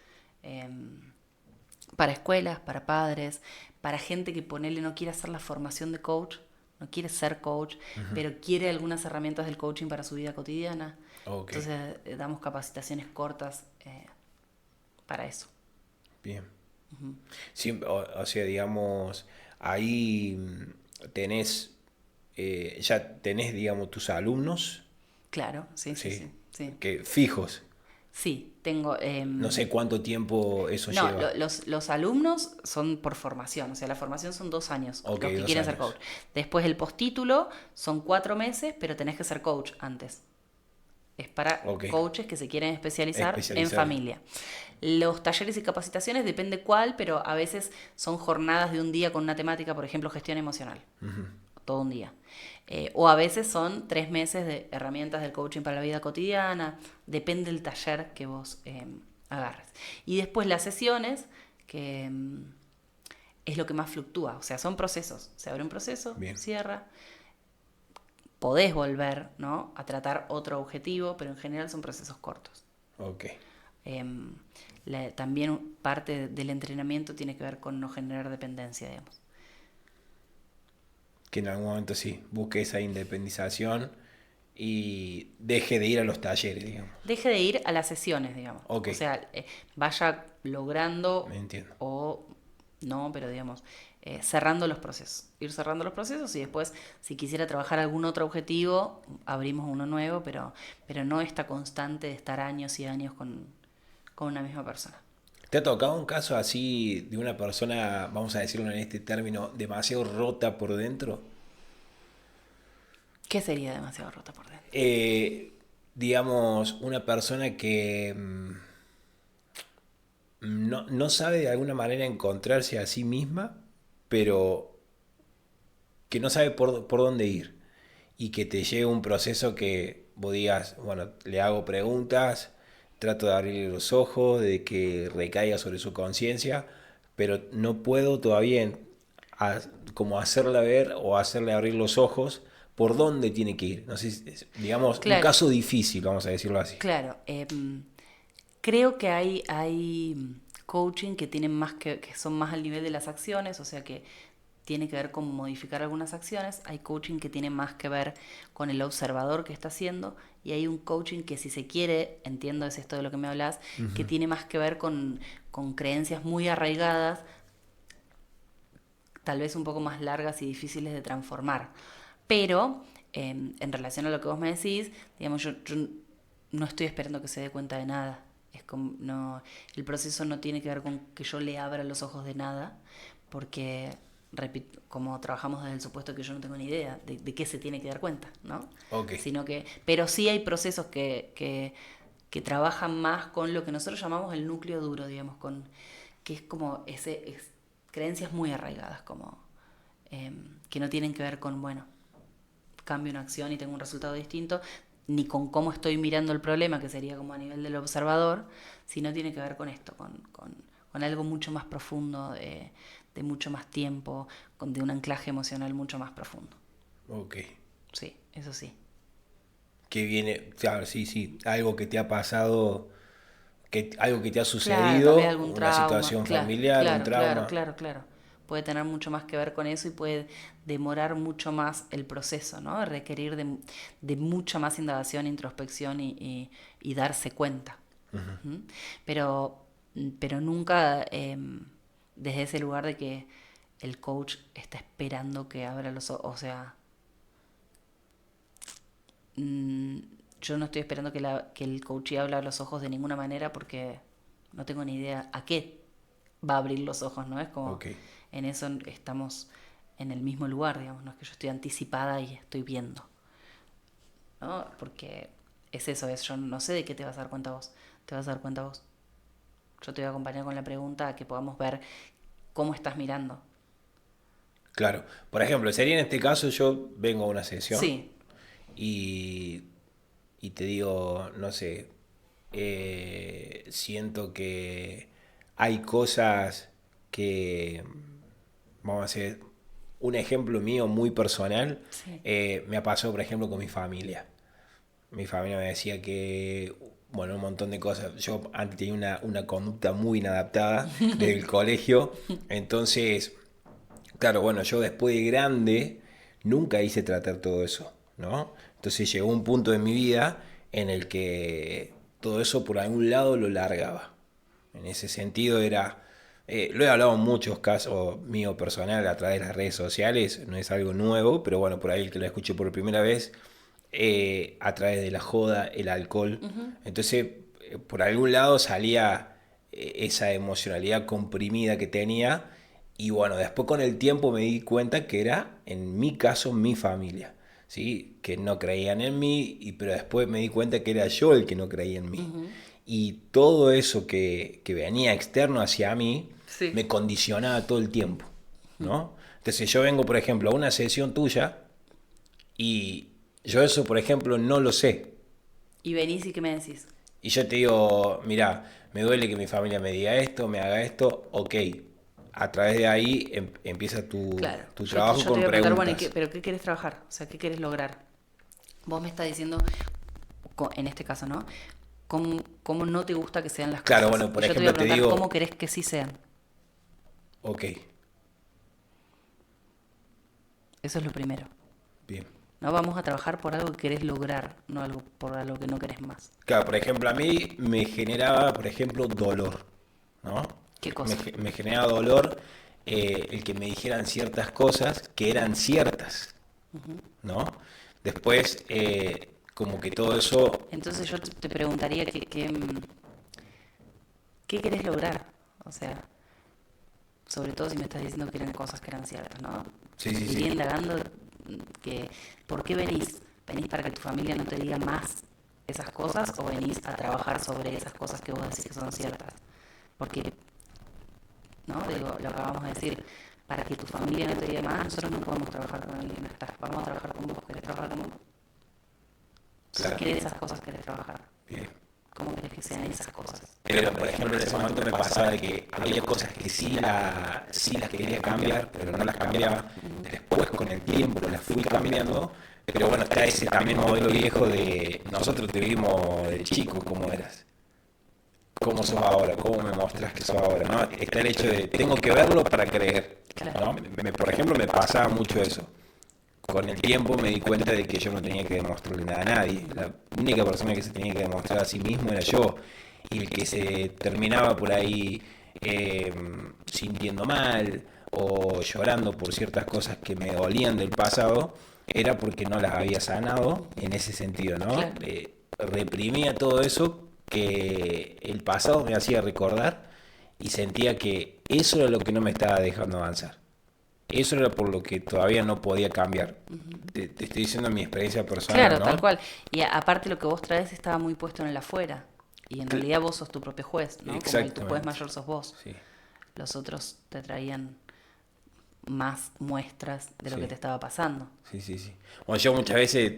Para escuelas, para padres, para gente que ponele no quiere hacer la formación de coach, no quiere ser coach, pero quiere algunas herramientas del coaching para su vida cotidiana. Ok. Entonces damos capacitaciones cortas para eso. Bien. Sí, o sea, digamos, ahí ya tenés, digamos, tus alumnos. Claro, sí. Que fijos. Sí, tengo... No sé cuánto tiempo eso No, lleva. los alumnos son por formación, o sea, la formación son 2 años, Ok, los que 2 quieren ser años. coach. Después el postítulo son 4 meses, pero tenés que ser coach antes. Es para Ok. coaches que se quieren especializar en Especializar. familia. Los talleres y capacitaciones depende cuál, pero a veces son jornadas de un día con una temática, por ejemplo, gestión emocional. Todo un día. O a veces son 3 meses de herramientas del coaching para la vida cotidiana. Depende del taller que vos agarres. Y después las sesiones, que es lo que más fluctúa. O sea, son procesos. Se abre un proceso, Bien. cierra. podés volver, ¿no?, a tratar otro objetivo, pero en general son procesos cortos. Ok. También parte del entrenamiento tiene que ver con no generar dependencia, digamos. Que en algún momento sí, busque esa independización y deje de ir a los talleres, digamos. Deje de ir a las sesiones, digamos. Ok. O sea, vaya logrando Me entiendo. o no, pero digamos, cerrando los procesos. Ir cerrando los procesos y después, si quisiera trabajar algún otro objetivo, abrimos uno nuevo, pero no esta constante de estar años y años con una misma persona. ¿Te ha tocado un caso así de una persona, vamos a decirlo en este término, demasiado rota por dentro? ¿Qué sería demasiado rota por dentro? Digamos, una persona que no sabe de alguna manera encontrarse a sí misma, pero que no sabe por dónde ir. Y que te lleve un proceso que vos digas, bueno, le hago preguntas, trato de abrirle los ojos, de que recaiga sobre su conciencia, pero no puedo todavía como hacerla ver o hacerle abrir los ojos por dónde tiene que ir. No sé, digamos, un Claro, caso difícil, vamos a decirlo así. claro. Creo que hay coaching que tienen que son más al nivel de las acciones, o sea que tiene que ver con modificar algunas acciones. Hay coaching que tiene más que ver con el observador que está haciendo, y hay un coaching que, si se quiere, entiendo, es esto de lo que me hablas, que tiene más que ver con creencias muy arraigadas, tal vez un poco más largas y difíciles de transformar. Pero en relación a lo que vos me decís, digamos, yo no estoy esperando que se dé cuenta de nada. Es como, no, el proceso no tiene que ver con que yo le abra los ojos de nada, porque, repito, como trabajamos desde el supuesto que yo no tengo ni idea de qué se tiene que dar cuenta, ¿no? Ok. Pero sí hay procesos que trabajan más con lo que nosotros llamamos el núcleo duro, digamos, que es como creencias muy arraigadas, como que no tienen que ver con, bueno, cambio una acción y tengo un resultado distinto, ni con cómo estoy mirando el problema, que sería como a nivel del observador, sino tiene que ver con esto, con algo mucho más profundo, de mucho más tiempo, de un anclaje emocional mucho más profundo. Ok. Sí, eso sí. Que viene, claro, sí, sí, algo que te ha pasado, algo que te ha Claro, tal vez sucedido, algún una trauma, situación claro, familiar, un claro, claro, trauma. claro, claro. Puede tener mucho más que ver con eso y puede demorar mucho más el proceso, ¿no? Requerir de mucha más indagación, introspección y darse cuenta. ¿Mm? Pero, pero nunca desde ese lugar de que el coach está esperando que abra los ojos. O sea, yo no estoy esperando que el coach abra los ojos de ninguna manera, porque no tengo ni idea a qué va a abrir los ojos, ¿no? Es como, Ok. en eso estamos en el mismo lugar, digamos, no es que yo estoy anticipada y estoy viendo, ¿no? Porque es eso, yo no sé de qué te vas a dar cuenta vos, te vas a dar cuenta vos. Yo te voy a acompañar con la pregunta a que podamos ver cómo estás mirando. Claro. Por ejemplo, sería en este caso, yo vengo a una sesión Sí, y, y te digo, no sé, siento que hay cosas que, vamos a hacer un ejemplo mío muy personal, sí. me ha pasado, por ejemplo, con mi familia. Mi familia me decía que, bueno, un montón de cosas. Yo antes tenía una conducta muy inadaptada desde el colegio, entonces, claro, bueno, yo después de grande nunca hice tratar todo eso, ¿no? Entonces llegó un punto de mi vida en el que todo eso por algún lado lo largaba. En ese sentido era, lo he hablado en muchos casos mío personal a través de las redes sociales, no es algo nuevo, pero bueno, por ahí el que lo escuché por primera vez, a través de la joda, el alcohol. Entonces, por algún lado salía esa emocionalidad comprimida que tenía. Y bueno, después con el tiempo me di cuenta que era, en mi caso, mi familia. ¿Sí? Que no creían en mí, pero después me di cuenta que era yo el que no creía en mí. Y todo eso que venía externo hacia mí Sí. me condicionaba todo el tiempo, ¿no? Entonces yo vengo, por ejemplo, a una sesión tuya y yo eso, por ejemplo, no lo sé. Y venís y ¿qué me decís? Y yo te digo, mira, me duele que mi familia me diga esto, me haga esto, ok. A través de ahí empieza Claro, tu yo trabajo te con voy a preguntar, bueno, preguntas. ¿pero qué querés trabajar? O sea, ¿qué querés lograr? Vos me estás diciendo, en este caso, ¿no? ¿Cómo no te gusta que sean las Claro, cosas? bueno, por Yo te voy ejemplo, a te preguntar digo, cómo querés que sí sean. ok, Eso es lo primero. bien. No vamos a trabajar por algo que querés lograr, no algo por algo que no querés más. Claro, por ejemplo, a mí me generaba, por ejemplo, dolor, ¿no? ¿Qué Me, cosa? me generaba dolor el que me dijeran ciertas cosas que eran ciertas, ¿no? Después, como que todo eso, Entonces yo te preguntaría qué querés lograr. O sea, sobre todo si me estás diciendo que eran cosas que eran ciertas, ¿no? sí, sí, Iría sí, indagando que, ¿por qué venís? ¿Venís para que tu familia no te diga más esas cosas o venís a trabajar sobre esas cosas que vos decís que son ciertas? Porque, ¿no? Digo, lo acabamos de decir, para que tu familia no te diga más, nosotros no podemos trabajar con alguien, vamos a trabajar con vos, ¿querés trabajar con vos? Entonces, claro, ¿qué de esas cosas querés trabajar? bien. ¿Cómo querés que sean esas cosas? Pero, por ejemplo, en ese momento me pasaba de que había cosas que sí las quería cambiar, pero no las cambiaba. Después, con el tiempo, las fui cambiando. Pero bueno, está ese también modelo viejo de nosotros te vimos de chico, cómo eras, cómo sos ahora, cómo me mostrás que sos ahora, ¿no? Está el hecho de tengo que verlo para creer, Claro. ¿no? Por ejemplo, me pasaba mucho eso. Con el tiempo me di cuenta de que yo no tenía que demostrarle nada a nadie. La única persona que se tenía que demostrar a sí mismo era yo. Y el que se terminaba por ahí eh, sintiendo mal o llorando por ciertas cosas que me dolían del pasado, era porque no las había sanado en ese sentido, ¿no? Claro. Reprimía todo eso que el pasado me hacía recordar y sentía que eso era lo que no me estaba dejando avanzar. Eso era por lo que todavía no podía cambiar. Te estoy diciendo mi experiencia personal, Claro, tal ¿no? cual. Y aparte lo que vos traes estaba muy puesto en el afuera. Y en Cl- realidad vos sos tu propio juez, ¿no? Como tu juez Exactamente. mayor sos vos. Sí, Los otros te traían más muestras de lo que sí, te estaba pasando. sí, sí, sí. Bueno, yo muchas veces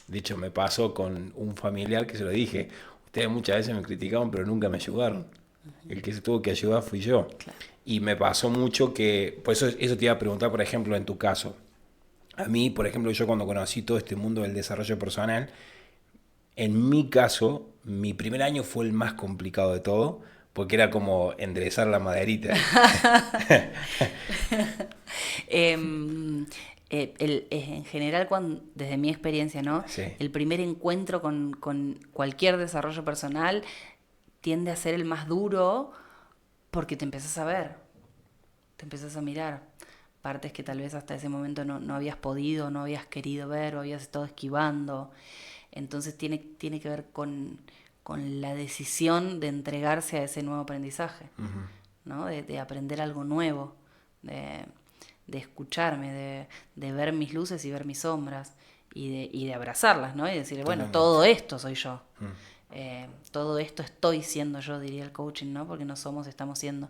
de hecho, me pasó con un familiar que se lo dije. Ustedes muchas veces me criticaban, pero nunca me ayudaron. El que se tuvo que ayudar fui yo. Claro. Y me pasó mucho que, por eso te iba a preguntar, por ejemplo, en tu caso. A mí, por ejemplo, yo cuando conocí todo este mundo del desarrollo personal, en mi caso, mi primer año fue el más complicado de todo, porque era como enderezar la maderita. Em, en general, desde mi experiencia, ¿no? Sí, El primer encuentro con cualquier desarrollo personal tiende a ser el más duro porque te empezás a ver, te empezás a mirar. Partes que tal vez hasta ese momento no habías podido, no habías querido ver o habías estado esquivando. Entonces tiene que ver con la decisión de entregarse a ese nuevo aprendizaje, ¿no? De aprender algo nuevo, de, de escucharme, de ver mis luces y ver mis sombras y de abrazarlas, ¿no? Y decir, bueno, totalmente. todo esto soy yo. Todo esto estoy siendo yo, diría el coaching, ¿no? Porque no somos, estamos siendo.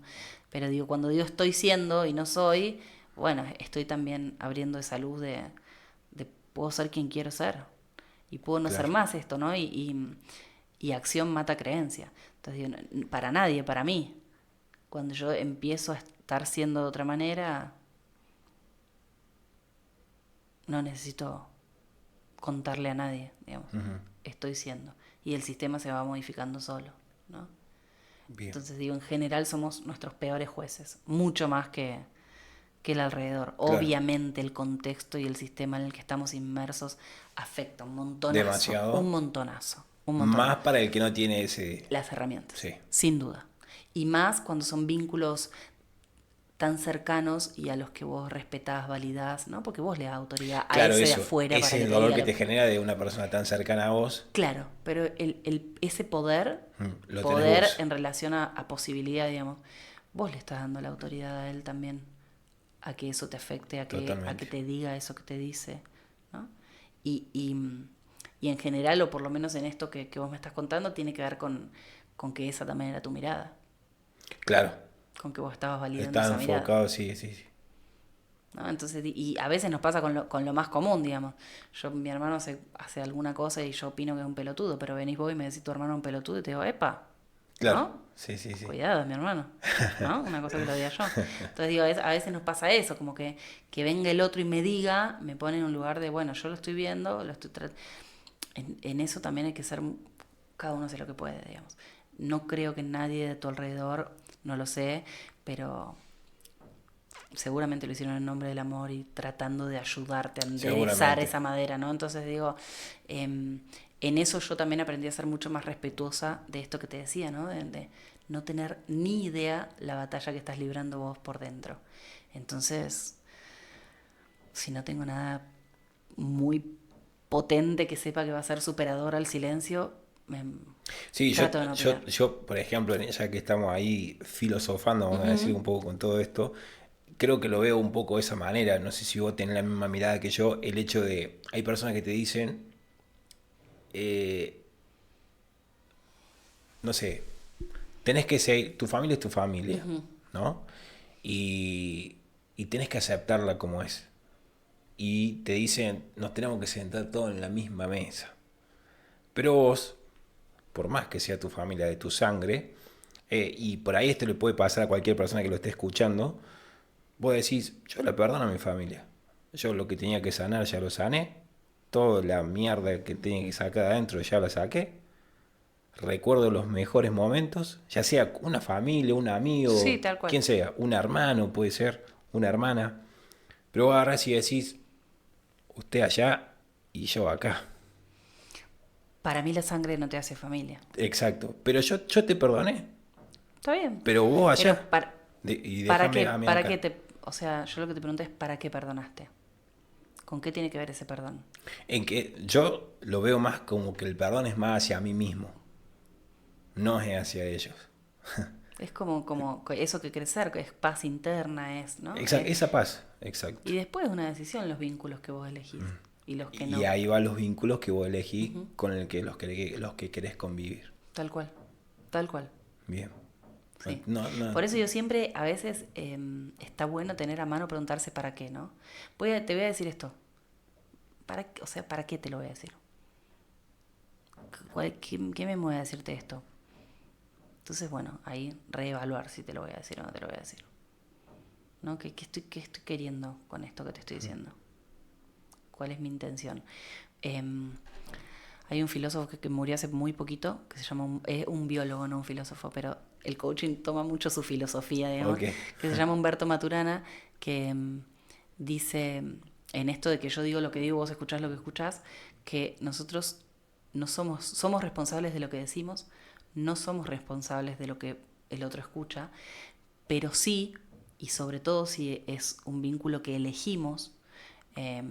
Pero digo, cuando digo estoy siendo y no soy, bueno, estoy también abriendo esa luz de puedo ser quien quiero ser. Y puedo no ser Claro, más esto, ¿no? Y acción mata creencia. Entonces digo, para nadie, para mí. Cuando yo empiezo a estar siendo de otra manera, no necesito contarle a nadie, digamos. Estoy siendo. Y el sistema se va modificando solo, ¿no? bien. Entonces digo, en general somos nuestros peores jueces, mucho más que el alrededor. Claro, Obviamente el contexto y el sistema en el que estamos inmersos afecta un montonazo, demasiado. un montonazo, un montón. Más para el que no tiene ese... Las herramientas, Sí, sin duda. Y más cuando son vínculos tan cercanos y a los que vos respetás, validás, ¿no? Porque vos le das autoridad a claro, ese de eso. afuera para Ese es que el te dolor diga que lo te que... genera de una persona tan cercana a vos. Claro, pero ese poder, Lo tenés poder vos. en relación a posibilidad, digamos, vos le estás dando la autoridad a él también, a que eso te afecte, a que Totalmente. te diga eso que te dice, ¿no? Y, y, y en general, o por lo menos en esto que vos me estás contando, tiene que ver con que esa también era tu mirada, Claro, con que vos estabas validando está esa mirada. enfocado, sí, sí, sí. ¿No? Entonces, y a veces nos pasa con lo más común, digamos. Mi hermano hace alguna cosa y yo opino que es un pelotudo, pero venís vos y me decís tu hermano es un pelotudo y te digo, epa, Claro, ¿no? sí, sí, sí. Cuidado, mi hermano, ¿no? Una cosa que lo diga yo. Entonces digo, a veces nos pasa eso, como que venga el otro y me diga, me pone en un lugar de, bueno, yo lo estoy viendo, lo estoy en eso también hay que ser, cada uno hace lo que puede, digamos. No creo que nadie de tu alrededor, no lo sé, pero seguramente lo hicieron en nombre del amor y tratando de ayudarte a enderezar Seguramente. esa madera, ¿no? Entonces digo, en eso yo también aprendí a ser mucho más respetuosa de esto que te decía, ¿no? De no tener ni idea la batalla que estás librando vos por dentro. Entonces, si no tengo nada muy potente que sepa que va a ser superador al silencio, Sí, trato de no opinar. por ejemplo, ya que estamos ahí filosofando, vamos a decir Ujú. un poco con todo esto, creo que lo veo un poco de esa manera. No sé si vos tenés la misma mirada que yo. El hecho de, hay personas que te dicen, eh, no sé, tenés que ser, tu familia es tu familia, ¿no? Y tenés que aceptarla como es. Y te dicen, nos tenemos que sentar todos en la misma mesa. Pero vos, por más que sea tu familia de tu sangre, y por ahí esto le puede pasar a cualquier persona que lo esté escuchando, vos decís, yo le perdono a mi familia. Yo lo que tenía que sanar ya lo sané. Toda la mierda que tenía que sacar de adentro ya la saqué. Recuerdo los mejores momentos, ya sea una familia, un Sí, amigo, tal cual. quien sea, un hermano puede ser, una hermana. Pero vos agarrás y decís, usted allá y yo acá. Para mí la sangre no te hace familia. Exacto. Pero yo te perdoné. Está bien. Pero vos Pero allá. Y ¿para déjame qué? a mí ¿Para qué acá. te...? O sea, yo lo que te pregunto es ¿para qué perdonaste? ¿Con qué tiene que ver ese perdón? En que yo lo veo más como que el perdón es más hacia mí mismo. No es hacia ellos. Es como eso que crecer, que es paz interna, es, ¿no? Esa paz, exacto. Y después es una decisión los vínculos que vos elegís y los que Y no. ahí van los vínculos que vos elegís Ujú. con los que querés convivir. Tal cual, tal cual. Bien. Sí. No, no. Por eso yo siempre, a veces, está bueno tener a mano preguntarse para qué, ¿no? Te voy a decir esto. O sea, ¿para qué te lo voy a decir? ¿Qué me mueve a decirte esto? Entonces, bueno, ahí reevaluar si te lo voy a decir o no te lo voy a decir. ¿No? ¿Qué estoy queriendo con esto que te estoy diciendo? ¿Cuál es mi intención? Em, Hay un filósofo que murió hace muy poquito, que se llama, es un biólogo, no un filósofo, pero el coaching toma mucho su filosofía, digamos, Ok. que se llama Humberto Maturana, que dice, en esto de que yo digo lo que digo, vos escuchás lo que escuchás, que nosotros no somos responsables de lo que decimos, no somos responsables de lo que el otro escucha, pero sí, y sobre todo si es un vínculo que elegimos, eh,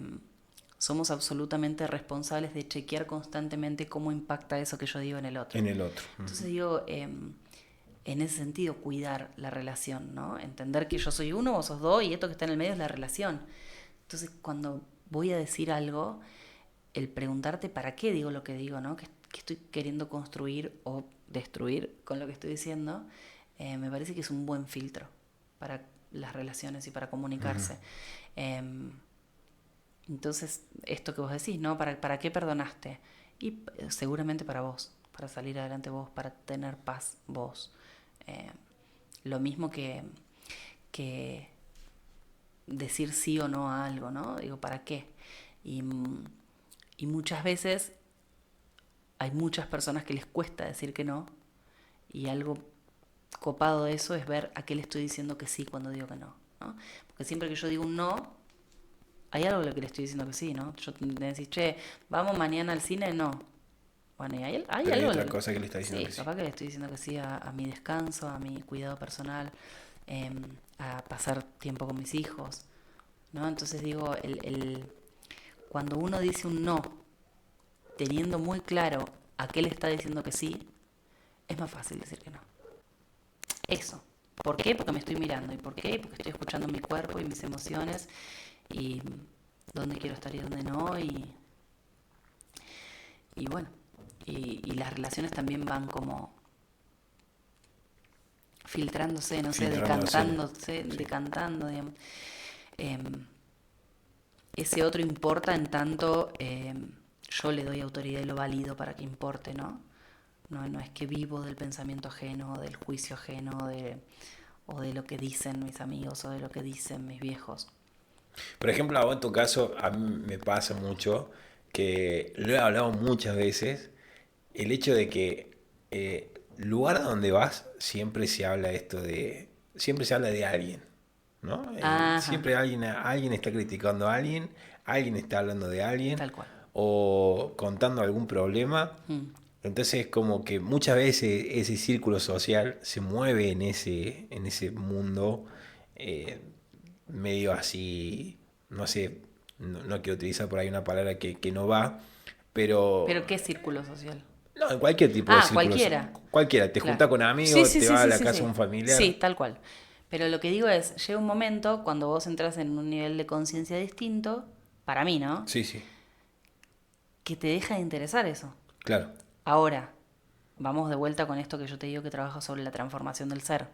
somos absolutamente responsables de chequear constantemente cómo impacta eso que yo digo en el otro. En el otro. Entonces digo, en ese sentido, cuidar la relación, ¿no? Entender que yo soy uno, vos sos dos, y esto que está en el medio es la relación. Entonces, cuando voy a decir algo, el preguntarte para qué digo lo que digo, ¿no? ¿Qué estoy queriendo construir o destruir con lo que estoy diciendo? Me parece que es un buen filtro para las relaciones y para comunicarse. Entonces, esto que vos decís, ¿no? ¿Para qué perdonaste? Y seguramente para vos, para salir adelante vos, para tener paz vos. Eh, lo mismo que decir sí o no a algo, ¿no? Digo, ¿para qué? Y, y muchas veces hay muchas personas que les cuesta decir que no, y algo copado de eso es ver a qué le estoy diciendo que sí cuando digo que no, ¿no? Porque siempre que yo digo un no, hay algo a lo que le estoy diciendo que sí, ¿no? Yo me decís, che, ¿vamos mañana al cine? No. Bueno, y hay Pero hay algo... otra cosa que le está diciendo Sí, que sí. capaz que le estoy diciendo que sí a mi descanso, a mi cuidado personal, eh, a pasar tiempo con mis hijos, ¿no? Entonces digo, cuando uno dice un no, teniendo muy claro a qué le está diciendo que sí, es más fácil decir que no. Eso. ¿Por qué? Porque me estoy mirando. ¿Y por qué? Porque estoy escuchando mi cuerpo y mis emociones y dónde quiero estar y dónde no. Y bueno, y las relaciones también van como filtrándose, no sé, Filtrándose. decantando, digamos. Ese otro importa en tanto yo le doy autoridad y lo valido para que importe, ¿no? No es que vivo del pensamiento ajeno, del juicio ajeno, o de lo que dicen mis amigos o de lo que dicen mis viejos. Por ejemplo, a vos en tu caso, a mí me pasa mucho que lo he hablado muchas veces, el hecho de que lugar a donde vas siempre se habla siempre se habla de alguien, ¿no? Ajá, Siempre alguien está criticando a alguien está hablando de alguien tal cual. o contando algún problema. Mm. Entonces, como que muchas veces ese círculo social se mueve en ese mundo eh, medio así, no sé, no quiero utilizar por ahí una palabra que no va, pero ¿Pero qué círculo social? no, en cualquier tipo de Ah, círculo, cualquiera. cualquiera, te Claro. juntás con Sí, amigos, sí, te sí, vas a sí, la sí, casa de sí. un Sí, familiar, tal cual. Pero lo que digo es, llega un momento cuando vos entras en un nivel de conciencia distinto, para mí, ¿no? sí, sí, Que te deja de interesar eso. claro, Ahora, vamos de vuelta con esto que yo te digo que trabajo sobre la transformación del ser.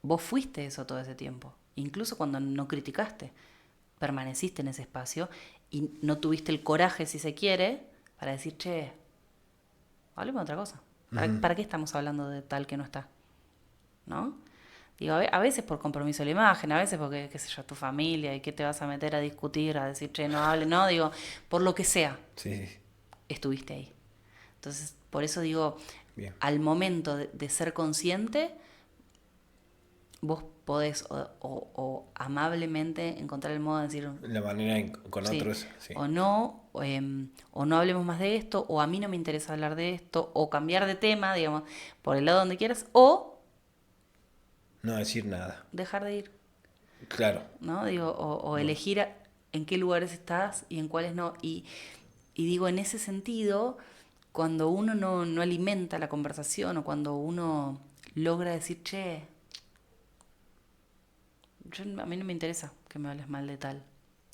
Vos fuiste eso todo ese tiempo, incluso cuando no criticaste, permaneciste en ese espacio y no tuviste el coraje, si se quiere, para decir, che, hablemos de otra cosa. ¿Para qué estamos hablando de tal que no está? ¿No? Digo, a veces por compromiso de la imagen, a veces porque, qué sé yo, tu familia y qué te vas a meter a discutir, a decir, che, no hable, no, digo, por lo que sea, sí, sí, estuviste ahí. Entonces, por eso digo, bien. al momento de ser consciente, vos podés o amablemente encontrar el modo de decir, La manera con sí, otros, sí, o no hablemos más de esto, o a mí no me interesa hablar de esto, o cambiar de tema, digamos, por el lado donde quieras, o no decir nada, dejar de ir, claro, ¿no? Digo, o no, elegir en qué lugares estás y en cuáles no. Y digo, en ese sentido, cuando uno no alimenta la conversación o cuando uno logra decir, che, a mí no me interesa que me hables mal de tal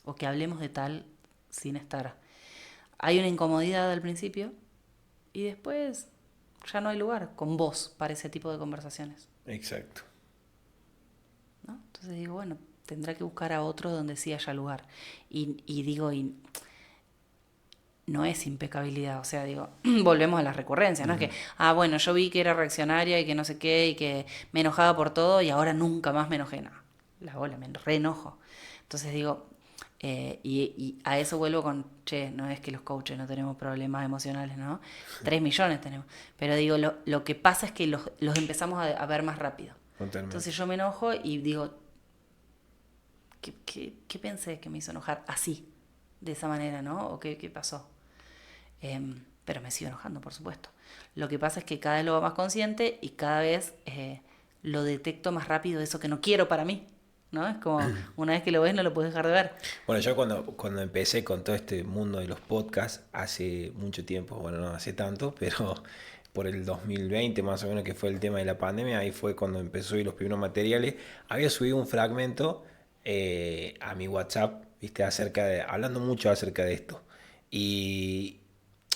o que hablemos de tal sin estar. Hay una incomodidad al principio y después ya no hay lugar con vos para ese tipo de conversaciones, exacto. ¿no? Entonces digo, bueno, tendrá que buscar a otro donde sí haya lugar. Y digo, y no es impecabilidad, o sea, digo, volvemos a las recurrencias, ¿no? Es que, bueno, yo vi que era reaccionaria y que no sé qué y que me enojaba por todo y ahora nunca más me enojé, no, la bola, me re enojo. Entonces digo, y a eso vuelvo con, che, no es que los coaches no tenemos problemas emocionales, ¿no? 3 millones tenemos. Pero digo, lo que pasa es que los empezamos a ver más rápido. Totalmente. Entonces yo me enojo y digo, ¿qué pensé que me hizo enojar así, de esa manera, ¿no? ¿O qué pasó? Pero me sigo enojando, por supuesto. Lo que pasa es que cada vez lo hago más consciente y cada vez lo detecto más rápido, eso que no quiero para mí, ¿no? Es como una vez que lo ves no lo puedes dejar de ver. Bueno, yo cuando empecé con todo este mundo de los podcasts, hace mucho tiempo, bueno, no hace tanto, pero por el 2020 más o menos, que fue el tema de la pandemia, ahí fue cuando empezó a subir los primeros materiales, había subido un fragmento a mi WhatsApp, viste, hablando mucho acerca de esto. Y,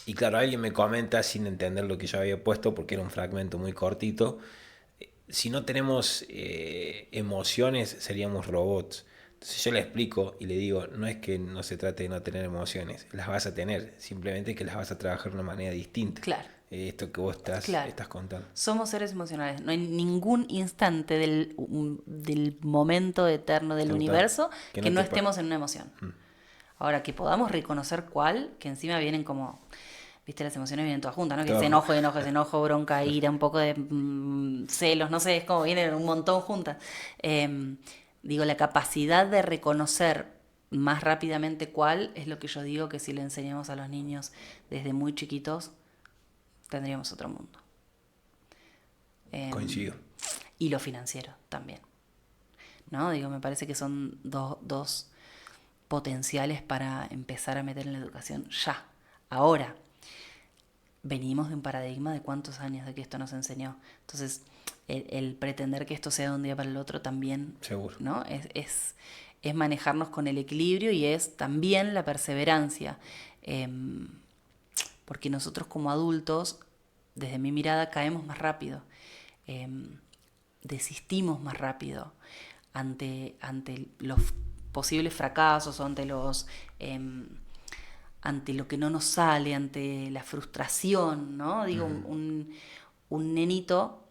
y claro, alguien me comenta sin entender lo que yo había puesto, porque era un fragmento muy cortito, si no tenemos emociones, seríamos robots. Entonces yo le explico y le digo, no es que no se trate de no tener emociones, las vas a tener, simplemente que las vas a trabajar de una manera distinta. Claro, Esto que vos claro. estás contando. Somos seres emocionales. No hay ningún instante del momento eterno del Total. universo Que que no no te pa- estemos en una emoción. Ahora, que podamos reconocer cuál, que encima vienen como, viste, las emociones vienen todas juntas, ¿no? Que es Todo. enojo, bronca, ira, un poco de celos, no sé, es como vienen un montón juntas. Digo, la capacidad de reconocer más rápidamente cuál es lo que yo digo que si le enseñamos a los niños desde muy chiquitos, tendríamos otro mundo. Coincido. Y lo financiero también, ¿no? Digo, me parece que son dos potenciales para empezar a meter en la educación ya, ahora. Venimos de un paradigma de cuántos años de que esto nos enseñó. Entonces, el pretender que esto sea de un día para el otro también, Seguro. ¿no? Es manejarnos con el equilibrio y es también la perseverancia. Porque nosotros como adultos, desde mi mirada, caemos más rápido. Desistimos más rápido ante los posibles fracasos o ante ante lo que no nos sale, ante la frustración, ¿no? Digo, un nenito,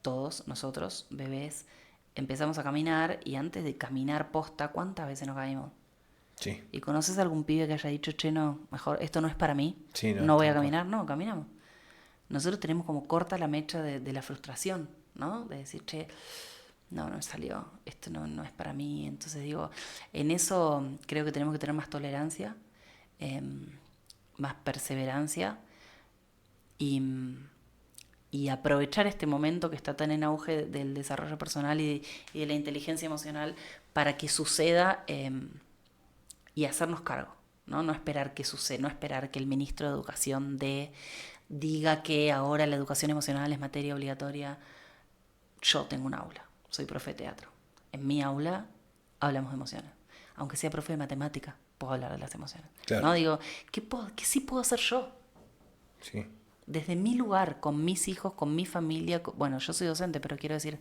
todos nosotros, bebés, empezamos a caminar y antes de caminar posta, ¿cuántas veces nos caímos? Sí. ¿Y conoces a algún pibe que haya dicho, che, no, mejor, esto no es para mí, Sí, no, no voy a tal cual. caminar? No, caminamos. Nosotros tenemos como corta la mecha de la frustración, ¿no? De decir, che, no me salió, esto no es para mí. Entonces digo, en eso creo que tenemos que tener más tolerancia, más perseverancia y, y aprovechar este momento que está tan en auge del desarrollo personal y de la inteligencia emocional para que suceda y hacernos cargo, ¿no? No esperar que suceda, no esperar que el ministro de Educación diga que ahora la educación emocional es materia obligatoria. Yo tengo un aula, soy profe de teatro. En mi aula hablamos de emociones. Aunque sea profe de matemática, puedo hablar de las emociones. Claro. ¿No? Digo, ¿qué sí puedo hacer yo? Sí. Desde mi lugar, con mis hijos, con mi familia. Bueno, yo soy docente, pero quiero decir,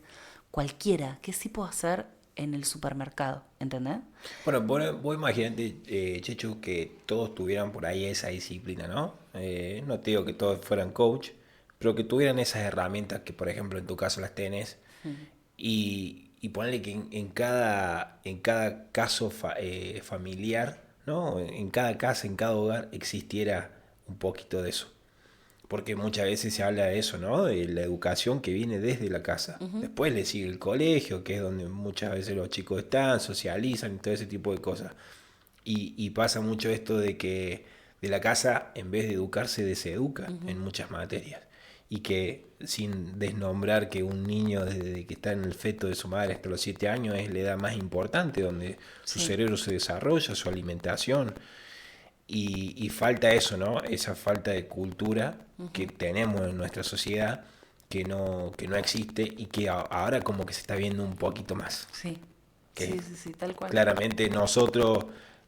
cualquiera, ¿qué sí puedo hacer en el supermercado? ¿Entendés? Bueno, vos imaginate, Chechu, que todos tuvieran por ahí esa disciplina, ¿no? No te digo que todos fueran coach, pero que tuvieran esas herramientas que, por ejemplo, en tu caso las tenés, y ponerle que en cada caso familiar, ¿no? En cada casa, en cada hogar, existiera un poquito de eso. Porque muchas veces se habla de eso, ¿no? De la educación que viene desde la casa. Después le sigue el colegio, que es donde muchas veces los chicos están, socializan y todo ese tipo de cosas. Y pasa mucho esto de que de la casa, en vez de educarse, deseduca en muchas materias. Y que sin desnombrar que un niño desde que está en el feto de su madre hasta los 7 años es la edad más importante, donde su Sí. cerebro se desarrolla, su alimentación. Y falta eso, ¿no? Esa falta de cultura que tenemos en nuestra sociedad que no existe y que ahora como que se está viendo un poquito más. Sí. Que Sí, tal cual. claramente nosotros,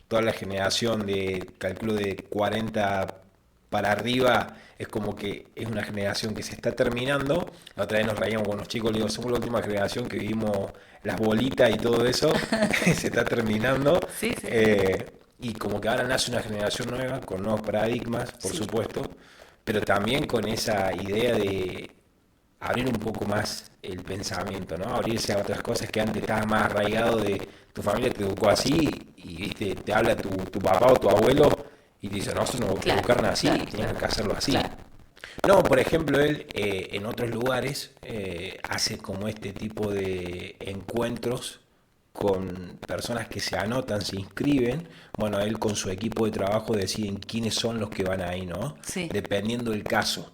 toda la generación de, calculo de 40 para arriba, es como que es una generación que se está terminando. La otra vez nos reíamos con los chicos, le digo, somos la última generación que vivimos las bolitas y todo eso, se está terminando. Sí, sí. Y como que ahora nace una generación nueva, con nuevos paradigmas, por Sí. supuesto, pero también con esa idea de abrir un poco más el pensamiento, ¿no? Abrirse a otras cosas que antes estabas más arraigado de tu familia te educó así y viste, te habla tu papá o tu abuelo y te dice, no, eso no te Claro, educaron así, claro, tienes claro, que hacerlo así. claro. No, por ejemplo, él en otros lugares hace como este tipo de encuentros con personas que se anotan, se inscriben. Bueno, él con su equipo de trabajo deciden quiénes son los que van ahí, ¿no? Sí. Dependiendo del caso.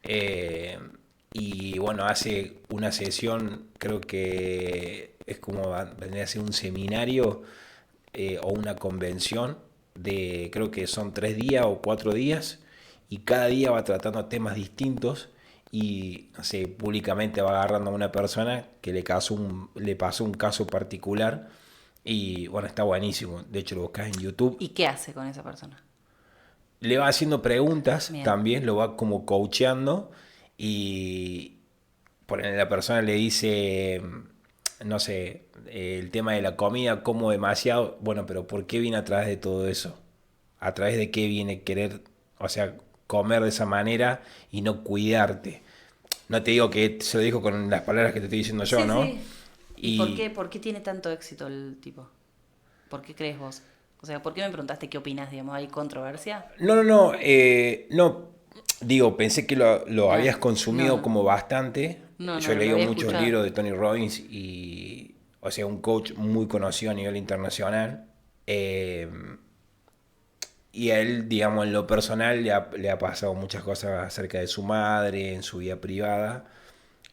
Eh, y bueno, hace una sesión, creo que es como vendría a ser un seminario o una convención de, creo que son 3 días o 4 días, y cada día va tratando temas distintos y no sé, públicamente va agarrando a una persona que le pasó un caso particular y bueno, está buenísimo. De hecho, lo buscas en YouTube. ¿Y qué hace con esa persona? Le va haciendo preguntas Bien. también, lo va como coacheando y por ejemplo, la persona le dice, no sé, el tema de la comida, como demasiado, bueno, pero ¿por qué viene a través de todo eso? ¿A través de qué viene querer, o sea, comer de esa manera y no cuidarte? No te digo que se lo dijo con las palabras que te estoy diciendo yo, Sí, ¿no? sí. ¿Y Y por qué tiene tanto éxito el tipo? ¿Por qué crees vos? O sea, ¿por qué me preguntaste qué opinas, digamos? ¿Hay controversia? no, digo, pensé que lo Ah, habías consumido no, como bastante. Yo he lo leído había muchos escuchado. libros de Tony Robbins y, o sea, un coach muy conocido a nivel internacional. Eh, y a él, digamos, en lo personal le ha pasado muchas cosas acerca de su madre, en su vida privada.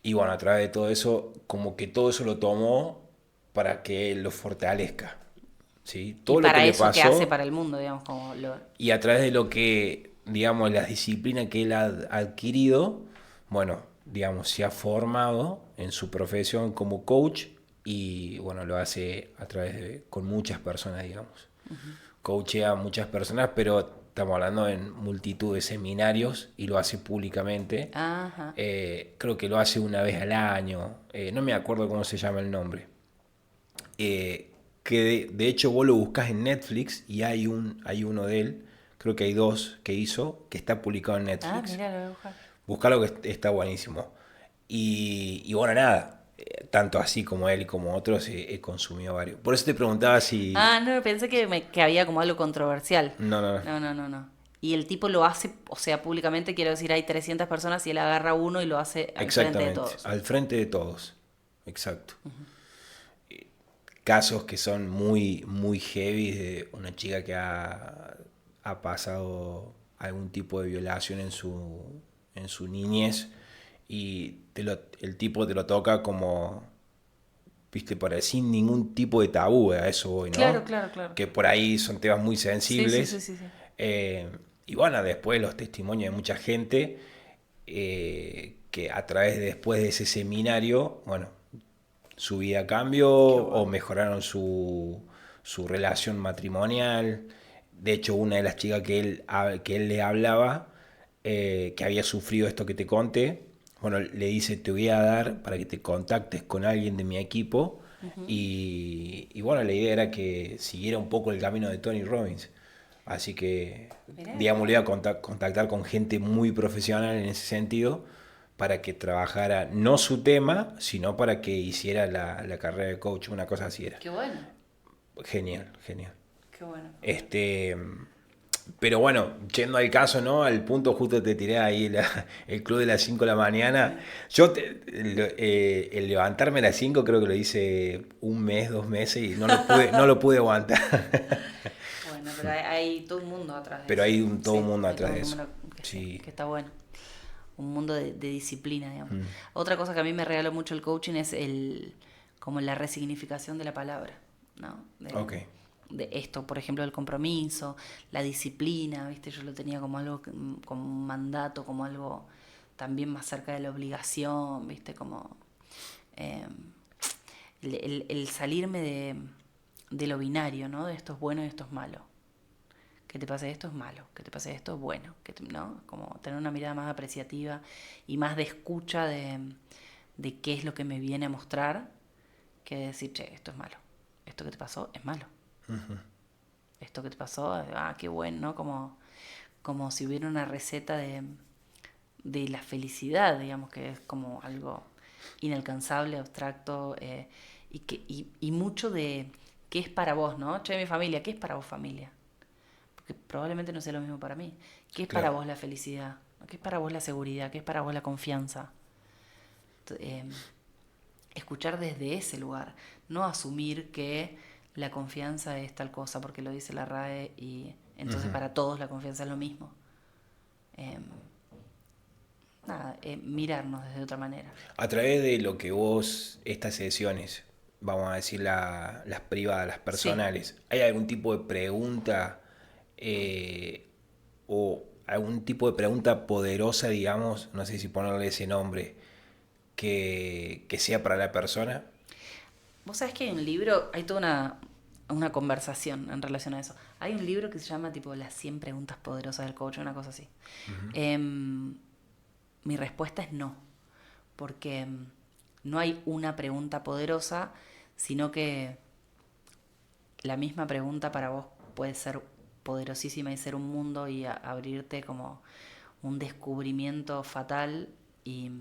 Y bueno, a través de todo eso, como que todo eso lo tomó para que él lo fortalezca. ¿Sí? ¿Y Todo lo que para le eso qué hace pasó para el mundo, digamos? Como lo... y a través de lo que, digamos, las disciplinas que él ha adquirido, bueno, digamos, se ha formado en su profesión como coach y, bueno, lo hace a través con muchas personas, digamos. Coachea a muchas personas, pero estamos hablando en multitud de seminarios y lo hace públicamente. Ajá. Creo que lo hace una vez al año, no me acuerdo cómo se llama el nombre. Que de hecho vos lo buscas en Netflix y hay uno de él, creo que hay 2 que hizo, que está publicado en Ah, Netflix. mira, lo voy a buscar. Buscarlo que está buenísimo. Y bueno, nada, tanto así como él como otros he consumido varios. Por eso te preguntaba si... Ah, no, pensé que había como algo controversial. No, no, no. No, no, no, no. Y el tipo lo hace, o sea, públicamente, quiero decir, hay 300 personas y él agarra uno y lo hace al frente de Exactamente, todos. al frente de todos. Exacto. Casos que son muy, muy heavy de una chica que ha pasado algún tipo de violación en su niñez y el tipo te lo toca como, viste, sin ningún tipo de tabú, a eso voy, Claro, ¿no? claro, claro. Que por ahí son temas muy Sí, sí, sí, sensibles. sí, sí. eh, y bueno, después los testimonios de mucha gente que a través de después de ese seminario, bueno, su vida cambió Qué o bueno. mejoraron su relación matrimonial. De hecho, una de las chicas que él le hablaba, que había sufrido esto que te conté, bueno, le dice, te voy a dar para que te contactes con alguien de mi equipo. Y bueno, la idea era que siguiera un poco el camino de Tony Robbins. Así que, Mirá, qué digamos, le iba a bueno. contactar con gente muy profesional en ese sentido para que trabajara no su tema, sino para que hiciera la carrera de coach, una cosa así era. Qué bueno. Genial, genial. Qué bueno. Este, pero bueno, yendo al caso, ¿no? Al punto justo te tiré ahí el club de las 5 de la mañana. El levantarme a las 5 creo que lo hice un mes, 2 meses y no lo pude aguantar. Bueno, pero hay todo un mundo atrás de Pero eso. hay todo un Sí, mundo hay todo atrás de un eso. mundo Sí. que está bueno. Un mundo de disciplina, digamos. Mm. Otra cosa que a mí me regaló mucho el coaching es como la resignificación de la palabra, ¿no? Ok. De esto, por ejemplo, el compromiso, la disciplina, ¿viste? Yo lo tenía como algo, como un mandato, como algo también más cerca de la obligación, ¿viste? Como eh, el salirme de lo binario, ¿no? De esto es bueno y esto es malo. Que te pase esto es malo, que te pase esto es bueno, ¿no? Como tener una mirada más apreciativa y más de escucha de qué es lo que me viene a mostrar, que decir, che, esto es malo, esto que te pasó es malo, esto que te pasó, qué bueno, ¿no? Como si hubiera una receta de la felicidad, digamos, que es como algo inalcanzable, abstracto, y mucho de qué es para vos, ¿no? Che, mi familia, ¿qué es para vos familia? Porque probablemente no sea lo mismo para mí. ¿Qué es para Claro. vos la felicidad? ¿Qué es para vos la seguridad? ¿Qué es para vos la confianza? Eh, Escuchar desde ese lugar, no asumir que la confianza es tal cosa porque lo dice la RAE y entonces para todos la confianza es lo mismo. Eh, Mirarnos desde otra manera. A través de lo que vos, estas sesiones, vamos a decir las privadas, las Sí. personales, ¿hay algún tipo de pregunta eh, o algún tipo de pregunta poderosa, digamos, no sé si ponerle ese nombre, que sea para la persona? Vos sabés que hay un libro, hay toda una conversación en relación a eso. Hay un libro que se llama tipo Las 100 preguntas poderosas del coach, una cosa así. Mi respuesta es no, porque no hay una pregunta poderosa, sino que la misma pregunta para vos puede ser poderosísima y ser un mundo y abrirte como un descubrimiento fatal y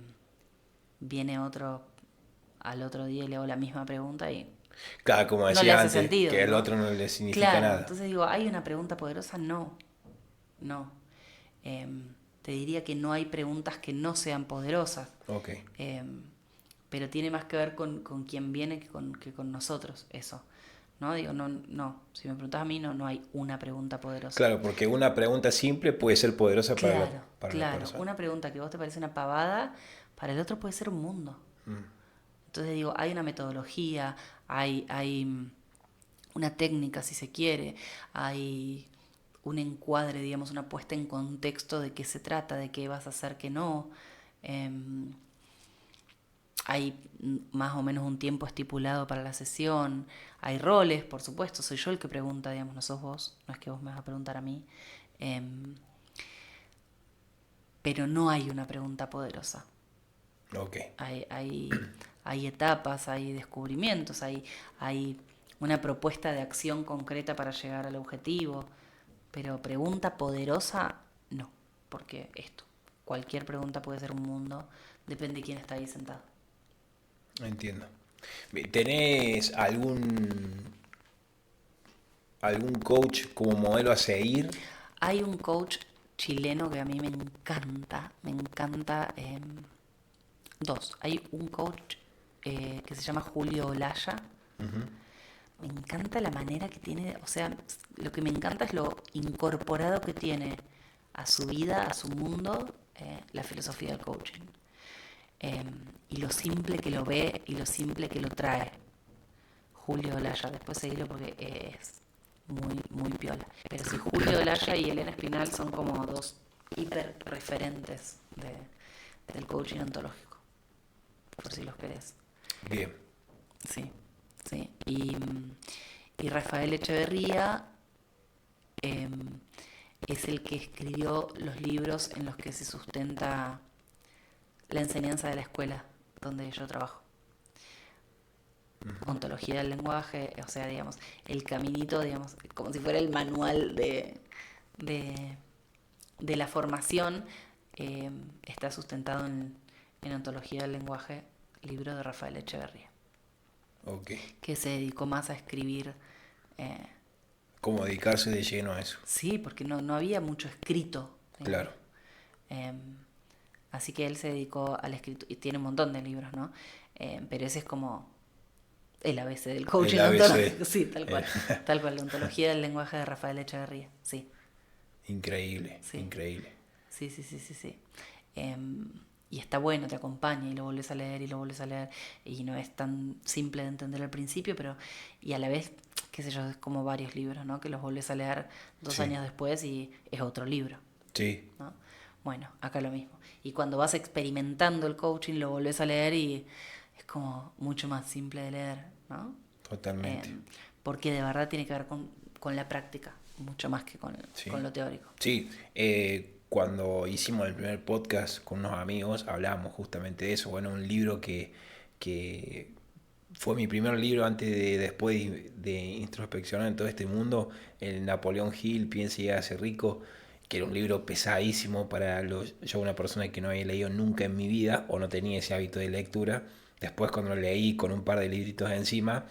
viene otro al otro día y le hago la misma pregunta y Claro, como no le decía hace antes, sentido, que al ¿no? otro no le significa Claro, nada. entonces digo, ¿hay una pregunta poderosa? No, no. Te diría que no hay preguntas que no sean poderosas, Ok. eh, pero tiene más que ver con quien viene que con nosotros, eso. ¿No? Digo, no, no, si me preguntas a mí, no hay una pregunta poderosa. Claro, porque una pregunta simple puede ser poderosa Claro, para la claro. persona. Una pregunta que a vos te parece una pavada, para el otro puede ser un mundo. Entonces digo, hay una metodología, hay una técnica si se quiere, hay un encuadre, digamos, una puesta en contexto de qué se trata, de qué vas a hacer, qué no. Hay más o menos un tiempo estipulado para la sesión, hay roles, por supuesto, soy yo el que pregunta, digamos, no sos vos, no es que vos me vas a preguntar a mí, pero no hay una pregunta poderosa. Ok. Hay etapas, hay descubrimientos, hay una propuesta de acción concreta para llegar al objetivo. Pero pregunta poderosa, no. Porque cualquier pregunta puede ser un mundo, depende de quién está ahí sentado. Entiendo. ¿Tenés algún coach como modelo a seguir? Hay un coach chileno que a mí me encanta. Dos. Hay un coach que se llama Julio Olaya. Me encanta la manera que tiene, o sea, lo que me encanta es lo incorporado que tiene a su vida, a su mundo, la filosofía del coaching. Y lo simple que lo ve y lo simple que lo trae. Julio Olaya, después seguirlo porque es muy, muy piola. Pero sí, Julio Olaya y Elena Espinal son como dos hiper referentes del coaching ontológico, por si los querés. Bien. Sí, sí. Y Rafael Echeverría es el que escribió los libros en los que se sustenta la enseñanza de la escuela donde yo trabajo. Ontología del lenguaje, o sea, digamos, el caminito, digamos, como si fuera el manual de la formación, está sustentado en Ontología del lenguaje, libro de Rafael Echeverría. Okay. Que se dedicó más a escribir. ¿Cómo dedicarse de lleno a eso? Sí, porque no había mucho escrito. Claro. Así que él se dedicó al escrito, y tiene un montón de libros, ¿no? Pero ese es como el ABC del coaching ontológico. Sí, tal cual. Tal cual, la ontología del lenguaje de Rafael Echeverría, sí. Increíble, sí. Increíble. Sí. Y está bueno, te acompaña y lo volvés a leer y lo volvés a leer. Y no es tan simple de entender al principio, pero y a la vez, qué sé yo, es como varios libros, ¿no? Que los volvés a leer 2 años después y es otro libro. Sí. ¿No? Bueno, acá lo mismo. Y cuando vas experimentando el coaching, lo volvés a leer y es como mucho más simple de leer, ¿no? Totalmente. Porque de verdad tiene que ver con la práctica, mucho más que con lo teórico. Sí, cuando hicimos el primer podcast con unos amigos, hablábamos justamente de eso. Bueno, un libro que fue mi primer libro después de introspeccionar en todo este mundo, el Napoleón Hill, Piensa y hágase rico, que era un libro pesadísimo para yo, una persona que no había leído nunca en mi vida o no tenía ese hábito de lectura. Después cuando lo leí con un par de libritos encima,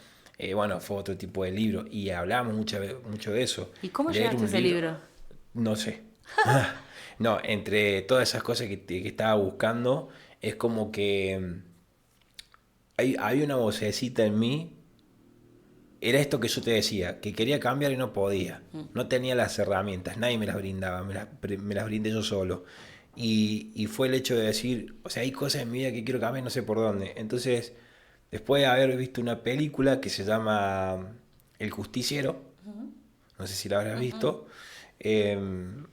bueno, fue otro tipo de libro y hablábamos mucho de eso. ¿Y cómo llegaste a ese libro? No sé. No, entre todas esas cosas que estaba buscando, es como que hay una vocecita en mí. Era esto que yo te decía, que quería cambiar y no podía. No tenía las herramientas, nadie me las brindaba, me las brindé yo solo. Y fue el hecho de decir, o sea, hay cosas en mi vida que quiero cambiar, no sé por dónde. Entonces, después de haber visto una película que se llama El Justiciero, no sé si la habrás visto, el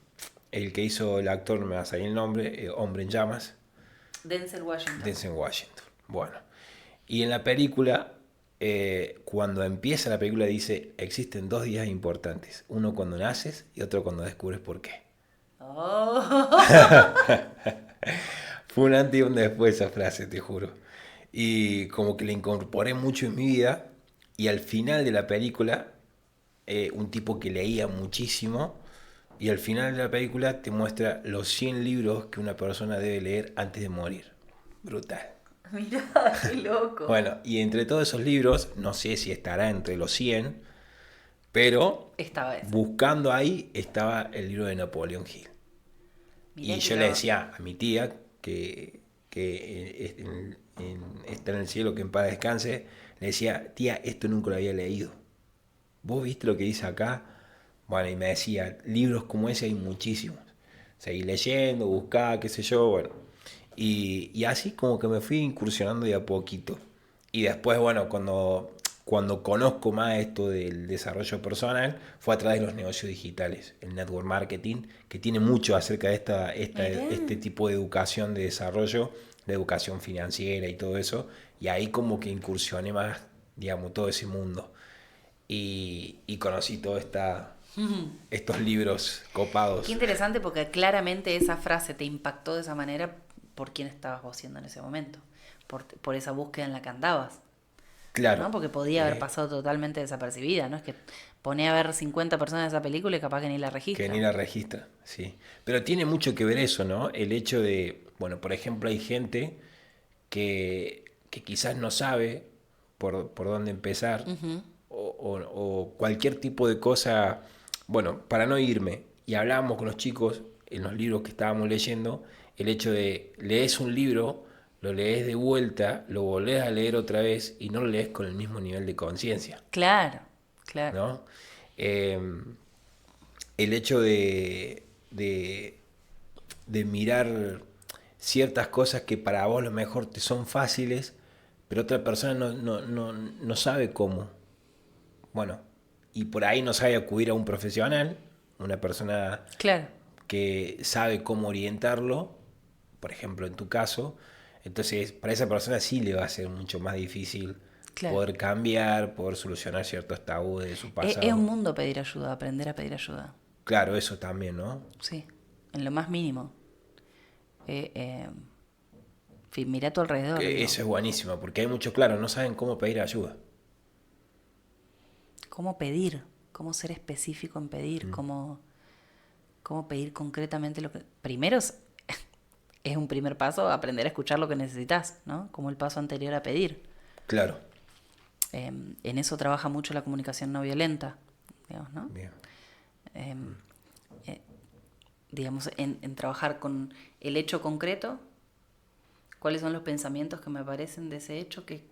que hizo el actor, no me va a salir el nombre, Hombre en Llamas. Denzel Washington. Bueno. Y en la película, cuando empieza la película dice, existen 2 días importantes. Uno cuando naces y otro cuando descubres por qué. Oh. Fue un antes y un después esa frase, te juro. Y como que la incorporé mucho en mi vida. Y al final de la película, un tipo que leía muchísimo, y al final de la película te muestra los 100 libros que una persona debe leer antes de morir. Brutal. Mirá, qué loco. Bueno, y entre todos esos libros, no sé si estará entre los 100, pero buscando ahí estaba el libro de Napoleón Hill. Mirá, y yo le decía a mi tía, que está en el cielo, que en paz descanse, le decía, tía, esto nunca lo había leído. ¿Vos viste lo que dice acá? Bueno, y me decía, libros como ese hay muchísimos. Seguí leyendo, buscá, qué sé yo, bueno. Y así como que me fui incursionando de a poquito. Y después, bueno, cuando conozco más esto del desarrollo personal, fue a través de los negocios digitales, el network marketing, que tiene mucho acerca de este tipo de educación de desarrollo, de educación financiera y todo eso. Y ahí como que incursioné más, digamos, todo ese mundo. Y conocí todo estos libros copados. Qué interesante, porque claramente esa frase te impactó de esa manera por quién estabas vos siendo en ese momento, por esa búsqueda en la que andabas. Claro. ¿no? Porque podía haber pasado totalmente desapercibida, ¿no? Es que pone a ver 50 personas esa película y capaz que ni la Que ni registran. la registra, sí. Pero tiene mucho que ver eso, ¿no? El hecho de, bueno, por ejemplo, hay gente que quizás no sabe por dónde empezar o cualquier tipo de cosa, bueno, para no irme, y hablábamos con los chicos en los libros que estábamos leyendo, el hecho de lees un libro, lo lees de vuelta, lo volvés a leer otra vez y no lo lees con el mismo nivel de conciencia, Claro, claro. ¿no? Eh, el hecho de mirar ciertas cosas que para vos a lo mejor te son fáciles, pero otra persona no sabe cómo. Bueno, y por ahí no sabe acudir a un profesional, una persona Claro, que sabe cómo orientarlo, por ejemplo en tu caso, entonces para esa persona sí le va a ser mucho más difícil claro. poder cambiar, poder solucionar ciertos tabúes de su Es un pasado. mundo pedir ayuda, aprender a pedir ayuda. Claro, eso también, ¿no? Sí, en lo más mínimo. En fin, mira a tu alrededor, Que digo. eso es buenísimo, porque hay muchos, claro, no saben cómo pedir ayuda. ¿Cómo pedir? ¿Cómo ser específico en pedir? ¿Cómo pedir concretamente lo que... Primero es un primer paso aprender a escuchar lo que necesitas, ¿no? Como el paso anterior a pedir. Claro. En eso trabaja mucho la comunicación no violenta, digamos, ¿no? Bien. Digamos, en trabajar con el hecho concreto, cuáles son los pensamientos que me aparecen de ese hecho, qué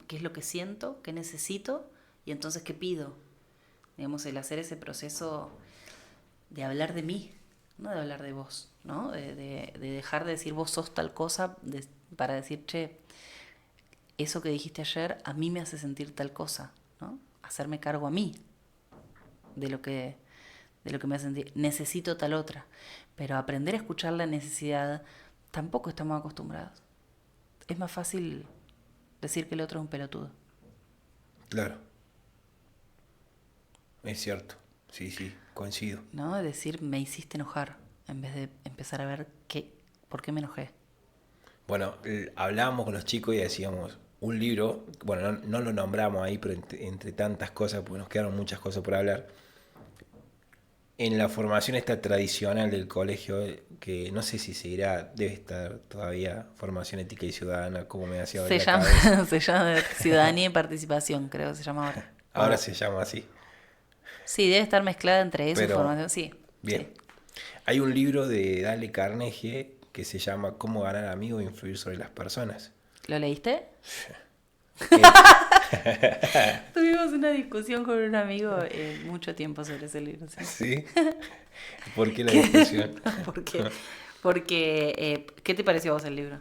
es lo que siento, qué necesito y entonces qué pido. Digamos, el hacer ese proceso de hablar de mí, no de hablar de vos, ¿no? De dejar de decir vos sos tal cosa para decir, che, eso que dijiste ayer a mí me hace sentir tal cosa, ¿no? Hacerme cargo a mí de lo que me hace sentir. Necesito tal otra. Pero aprender a escuchar la necesidad tampoco estamos acostumbrados. Es más fácil decir que el otro es un pelotudo. Claro. Es cierto. Sí, sí, coincido. ¿No? Es decir, me hiciste enojar, en vez de empezar a ver por qué me enojé. Bueno, hablábamos con los chicos y decíamos, un libro, bueno, no lo nombramos ahí, pero entre tantas cosas, porque nos quedaron muchas cosas por hablar. En la formación esta tradicional del colegio, que no sé si seguirá, debe estar todavía, formación ética y ciudadana, como me hacía hoy la cabeza. Se llama Ciudadanía y Participación, creo que se llama ahora. Ahora se llama así. Sí, debe estar mezclada entre eso y Pero, formación. Sí, bien. sí. Hay un libro de Dale Carnegie que se llama Cómo ganar amigos e influir sobre las personas. ¿Lo leíste? Eh, Tuvimos una discusión con un amigo mucho tiempo sobre ese libro. ¿Sí? ¿Sí? ¿Por qué la discusión? Porque ¿qué te pareció a vos el libro?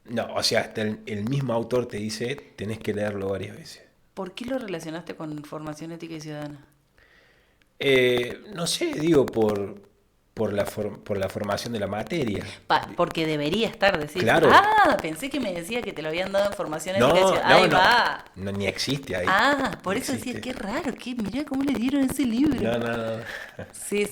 No, o sea, hasta el mismo autor te dice, tenés que leerlo varias veces. ¿Por qué lo relacionaste con formación ética y ciudadana? No sé, digo, por la formación de la materia. Porque debería estar, decís. Claro. Ah, pensé que me decía que te lo habían dado en formación ética y No, ciudadana. Ahí va. no, ni existe ahí. Ah, por Ni eso decía, existe. qué raro, mirá cómo le dieron ese libro. No. Sí.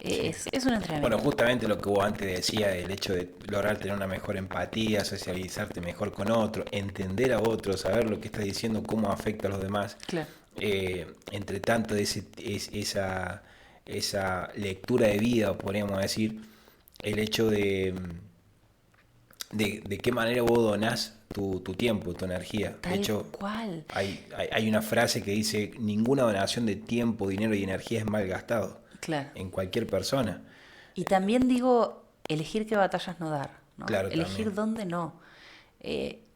Es un entrenamiento. Bueno, justamente lo que vos antes decías, el hecho de lograr tener una mejor empatía, socializarte mejor con otro, entender a otro, saber lo que estás diciendo, cómo afecta a los demás. Claro. Entre tanto, esa lectura de vida, podríamos decir, el hecho de qué manera vos donás tu tiempo, tu energía. Tal De hecho, cual. hay una frase que dice, ninguna donación de tiempo, dinero y energía es mal gastado. Claro. En cualquier persona. Y también digo, elegir qué batallas no dar, ¿no? Claro, Elegir también. dónde no.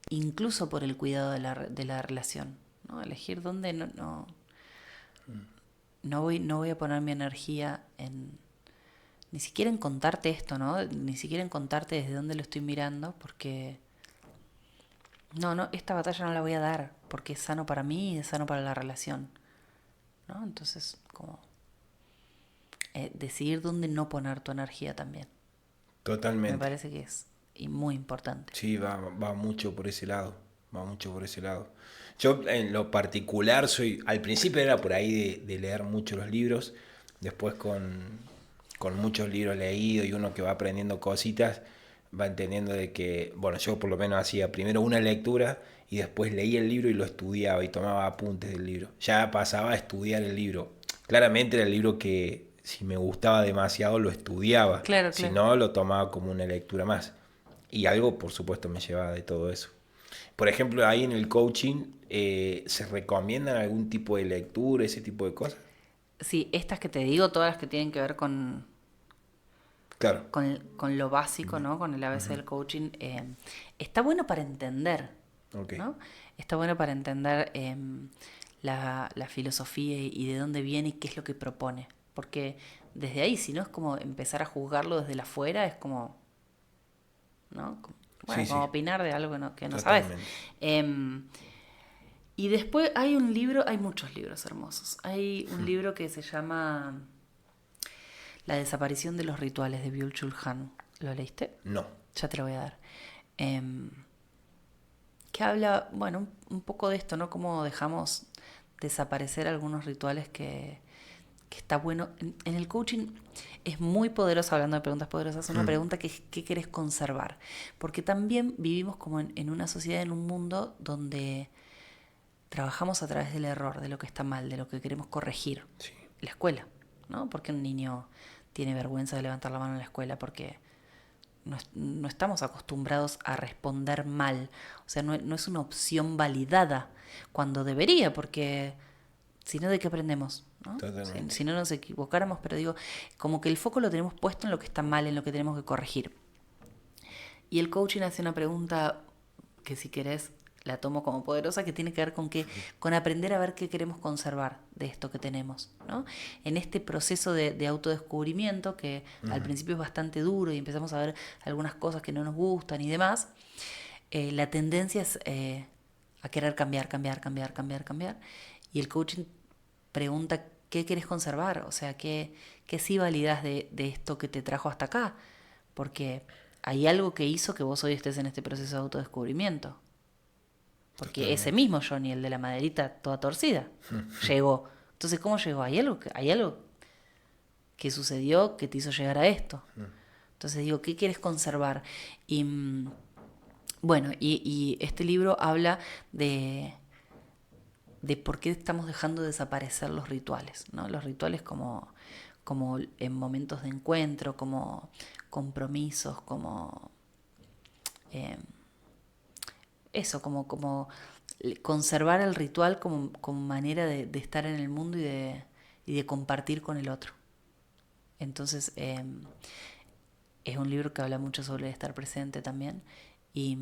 Incluso por el cuidado de la relación, ¿no? Elegir dónde no voy a poner mi energía ni siquiera en contarte esto, ¿no? Ni siquiera en contarte desde dónde lo estoy mirando, porque no, esta batalla no la voy a dar, porque es sano para mí y es sano para la relación, ¿no? Entonces, como decidir dónde no poner tu energía también. Totalmente. Me parece que es muy importante. Sí, va mucho por ese lado. Va mucho por ese lado. Yo en lo particular al principio era por ahí de leer mucho los libros, después con muchos libros leídos y uno que va aprendiendo cositas, va entendiendo de que, bueno, yo por lo menos hacía primero una lectura y después leía el libro y lo estudiaba y tomaba apuntes del libro. Ya pasaba a estudiar el libro. Claramente era el libro que si me gustaba demasiado lo estudiaba, Claro, si claro. no lo tomaba como una lectura más. Y algo, por supuesto, me llevaba de todo eso. Por ejemplo, ahí en el coaching, ¿se recomiendan algún tipo de lectura, ese tipo de cosas? Sí, estas que te digo, todas las que tienen que ver Claro. con lo básico, ¿no? Con el ABC del coaching, está bueno para entender, Ok. ¿no? Está bueno para entender la filosofía y de dónde viene y qué es lo que propone. Porque desde ahí, si no es como empezar a juzgarlo desde la afuera, es como, ¿no? Sí, Bueno, como sí, opinar de algo que no sabes. totalmente. Em, y después hay un libro, hay muchos libros hermosos. Hay un libro que se llama La desaparición de los rituales de Byul-Chul Han. ¿Lo leíste? No. Ya te lo voy a dar. Em, que habla, bueno, un poco de esto, ¿no? Cómo dejamos desaparecer algunos rituales que está bueno. En el coaching es muy poderoso, hablando de preguntas poderosas, una pregunta que es ¿qué querés conservar? Porque también vivimos como en una sociedad, en un mundo donde trabajamos a través del error, de lo que está mal, de lo que queremos corregir. Sí. La escuela, ¿no? Porque un niño tiene vergüenza de levantar la mano en la escuela porque no estamos acostumbrados a responder mal. O sea, no es una opción validada cuando debería, porque si no, ¿de qué aprendemos? ¿No? Totalmente. Si no nos equivocáramos, pero digo, como que el foco lo tenemos puesto en lo que está mal, en lo que tenemos que corregir. Y el coaching hace una pregunta que si querés la tomo como poderosa, que tiene que ver con aprender a ver qué queremos conservar de esto que tenemos, ¿no? En este proceso de autodescubrimiento, que al principio es bastante duro y empezamos a ver algunas cosas que no nos gustan y demás, la tendencia es a querer cambiar, cambiar, cambiar, cambiar, cambiar. Y el coaching pregunta qué querés conservar, o sea, qué sí validas de esto que te trajo hasta acá, porque hay algo que hizo que vos hoy estés en este proceso de autodescubrimiento. Porque ese Totalmente. mismo Johnny, el de la maderita toda torcida, llegó. Entonces, ¿cómo llegó? Hay algo que sucedió que te hizo llegar a esto. Entonces digo, ¿qué quieres conservar? Y bueno, y este libro habla de por qué estamos dejando de desaparecer los rituales, ¿no? Los rituales como en momentos de encuentro, como compromisos, como eh, eso, como conservar el ritual como manera de estar en el mundo y de compartir con el otro. Entonces, es un libro que habla mucho sobre estar presente también. Y,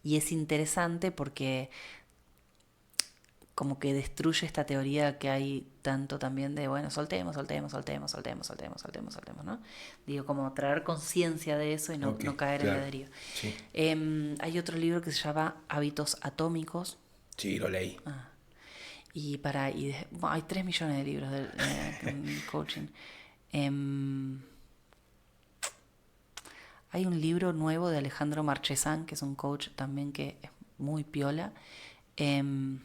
y es interesante porque como que destruye esta teoría que hay tanto también de, bueno, soltemos, soltemos, soltemos, soltemos, soltemos, soltemos, soltemos, ¿no? Digo, como traer conciencia de eso y no, Ok, no caer en la claro. deriva. Sí. Hay otro libro que se llama Hábitos Atómicos. Sí, lo leí. Bueno, hay 3 millones de libros de coaching. Em, Hay un libro nuevo de Alejandro Marchesán, que es un coach también que es muy piola. Em,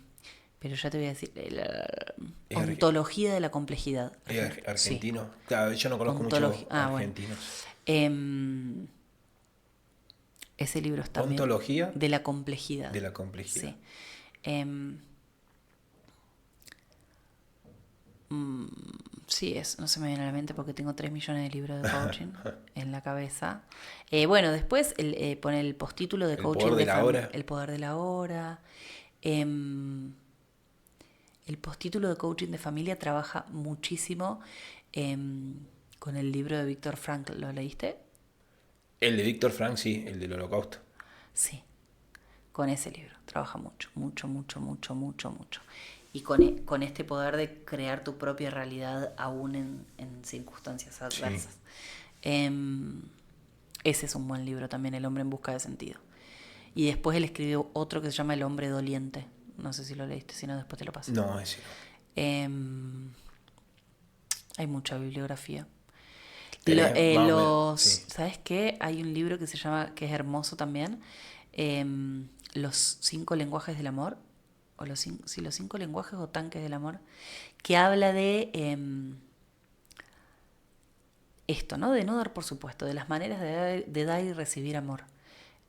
pero ya te voy a decir, Es, Ontología de la complejidad. Sí, argentino. Claro, yo no conozco muchos ontología. Bueno. argentinos. Em, Ese libro es también Ontología de la complejidad. de la complejidad. Sí. Em, sí, no se me viene a la mente porque tengo 3 millones de libros de coaching en la cabeza. Bueno, después pone el postítulo de El coaching poder de de la familia. hora. El poder de la hora. Em, el postítulo de coaching de familia trabaja muchísimo con el libro de Víctor Frankl. ¿Lo leíste? El de Víctor Frank, sí, el del Holocausto. Sí, con ese libro. Trabaja mucho, mucho, mucho, mucho, mucho, mucho. Y con este poder de crear tu propia realidad aún en circunstancias adversas. Sí. Ese es un buen libro también, El hombre en busca de sentido. Y después él escribió otro que se llama El hombre doliente. No sé si lo leíste, si no después te lo paso. No, ese no. Hay mucha bibliografía. ¿Tenés más o menos? Sí. ¿Sabes qué? Hay un libro que se llama, que es hermoso también, Los 5 lenguajes del amor, o los 5 lenguajes o tanques del amor, que habla de esto, ¿no? De no dar por supuesto, de las maneras de dar y recibir amor.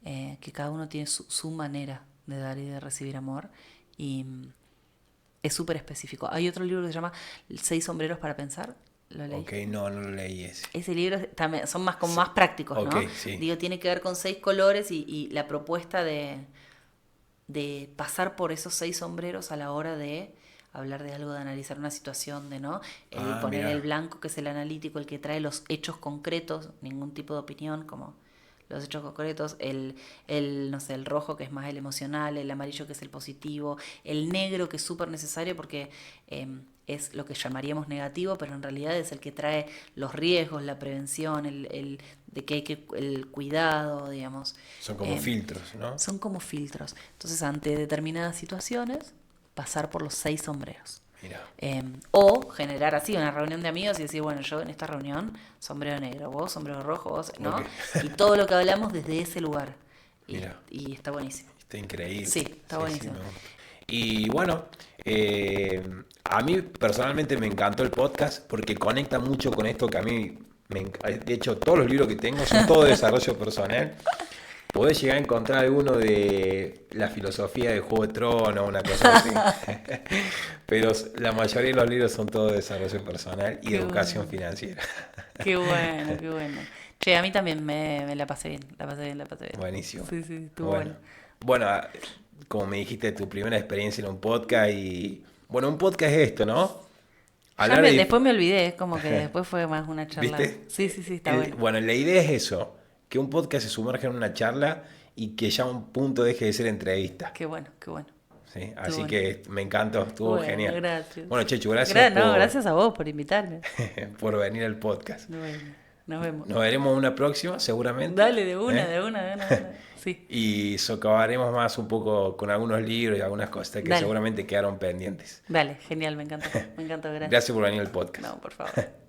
Que cada uno tiene su manera de dar y de recibir amor. Y es súper específico. Hay otro libro que se llama 6 sombreros para pensar. ¿Lo leí? Ok, no lo leí ese. Ese libro también son más, como más prácticos, ¿no? Ok, sí. Digo, tiene que ver con 6 colores y la propuesta de pasar por esos 6 sombreros a la hora de hablar de algo, de analizar una situación, de no poner mirá. el blanco, que es el analítico, el que trae los hechos concretos, ningún tipo de opinión, como los hechos concretos, no sé, el rojo, que es más el emocional, el amarillo, que es el positivo, el negro, que es súper necesario porque es lo que llamaríamos negativo, pero en realidad es el que trae los riesgos, la prevención, de que hay que el cuidado, digamos. Son como filtros, ¿no? Son como filtros. Entonces, ante determinadas situaciones, pasar por los 6 sombreros. Mira. O generar así una reunión de amigos y decir, bueno, yo en esta reunión, sombrero negro, vos, sombrero rojo, vos, ¿no? Okay. Y todo lo que hablamos desde ese lugar. Y está buenísimo. Está increíble. Sí, está buenísimo. Y bueno, a mí personalmente me encantó el podcast porque conecta mucho con esto que a mí, de hecho, todos los libros que tengo son todo de desarrollo personal. Podés llegar a encontrar alguno de la filosofía de Juego de Tronos, una cosa así. Pero la mayoría de los libros son todo de desarrollo personal y educación financiera. Qué bueno, qué bueno. Che, a mí también me la pasé bien, la pasé bien. Buenísimo. Sí, estuvo bueno. Bueno, como me dijiste, tu primera experiencia en un podcast y... Bueno, un podcast es esto, ¿no? Después me olvidé, como que después fue más una charla. ¿Viste? Sí, está bueno. Bueno, la idea es eso, que un podcast se sumerja en una charla y que ya a un punto deje de ser entrevista. Qué bueno. ¿Sí? Así que me encantó, estuvo genial. Gracias. Bueno, Chechu, gracias gracias a vos por invitarme. por venir al podcast. Bueno, nos vemos. Nos veremos una próxima, seguramente. Dale, de una. Sí. Y socavaremos más un poco con algunos libros y algunas cosas que seguramente quedaron pendientes. Dale, genial, me encantó, gracias. Gracias por venir al podcast. No, por favor.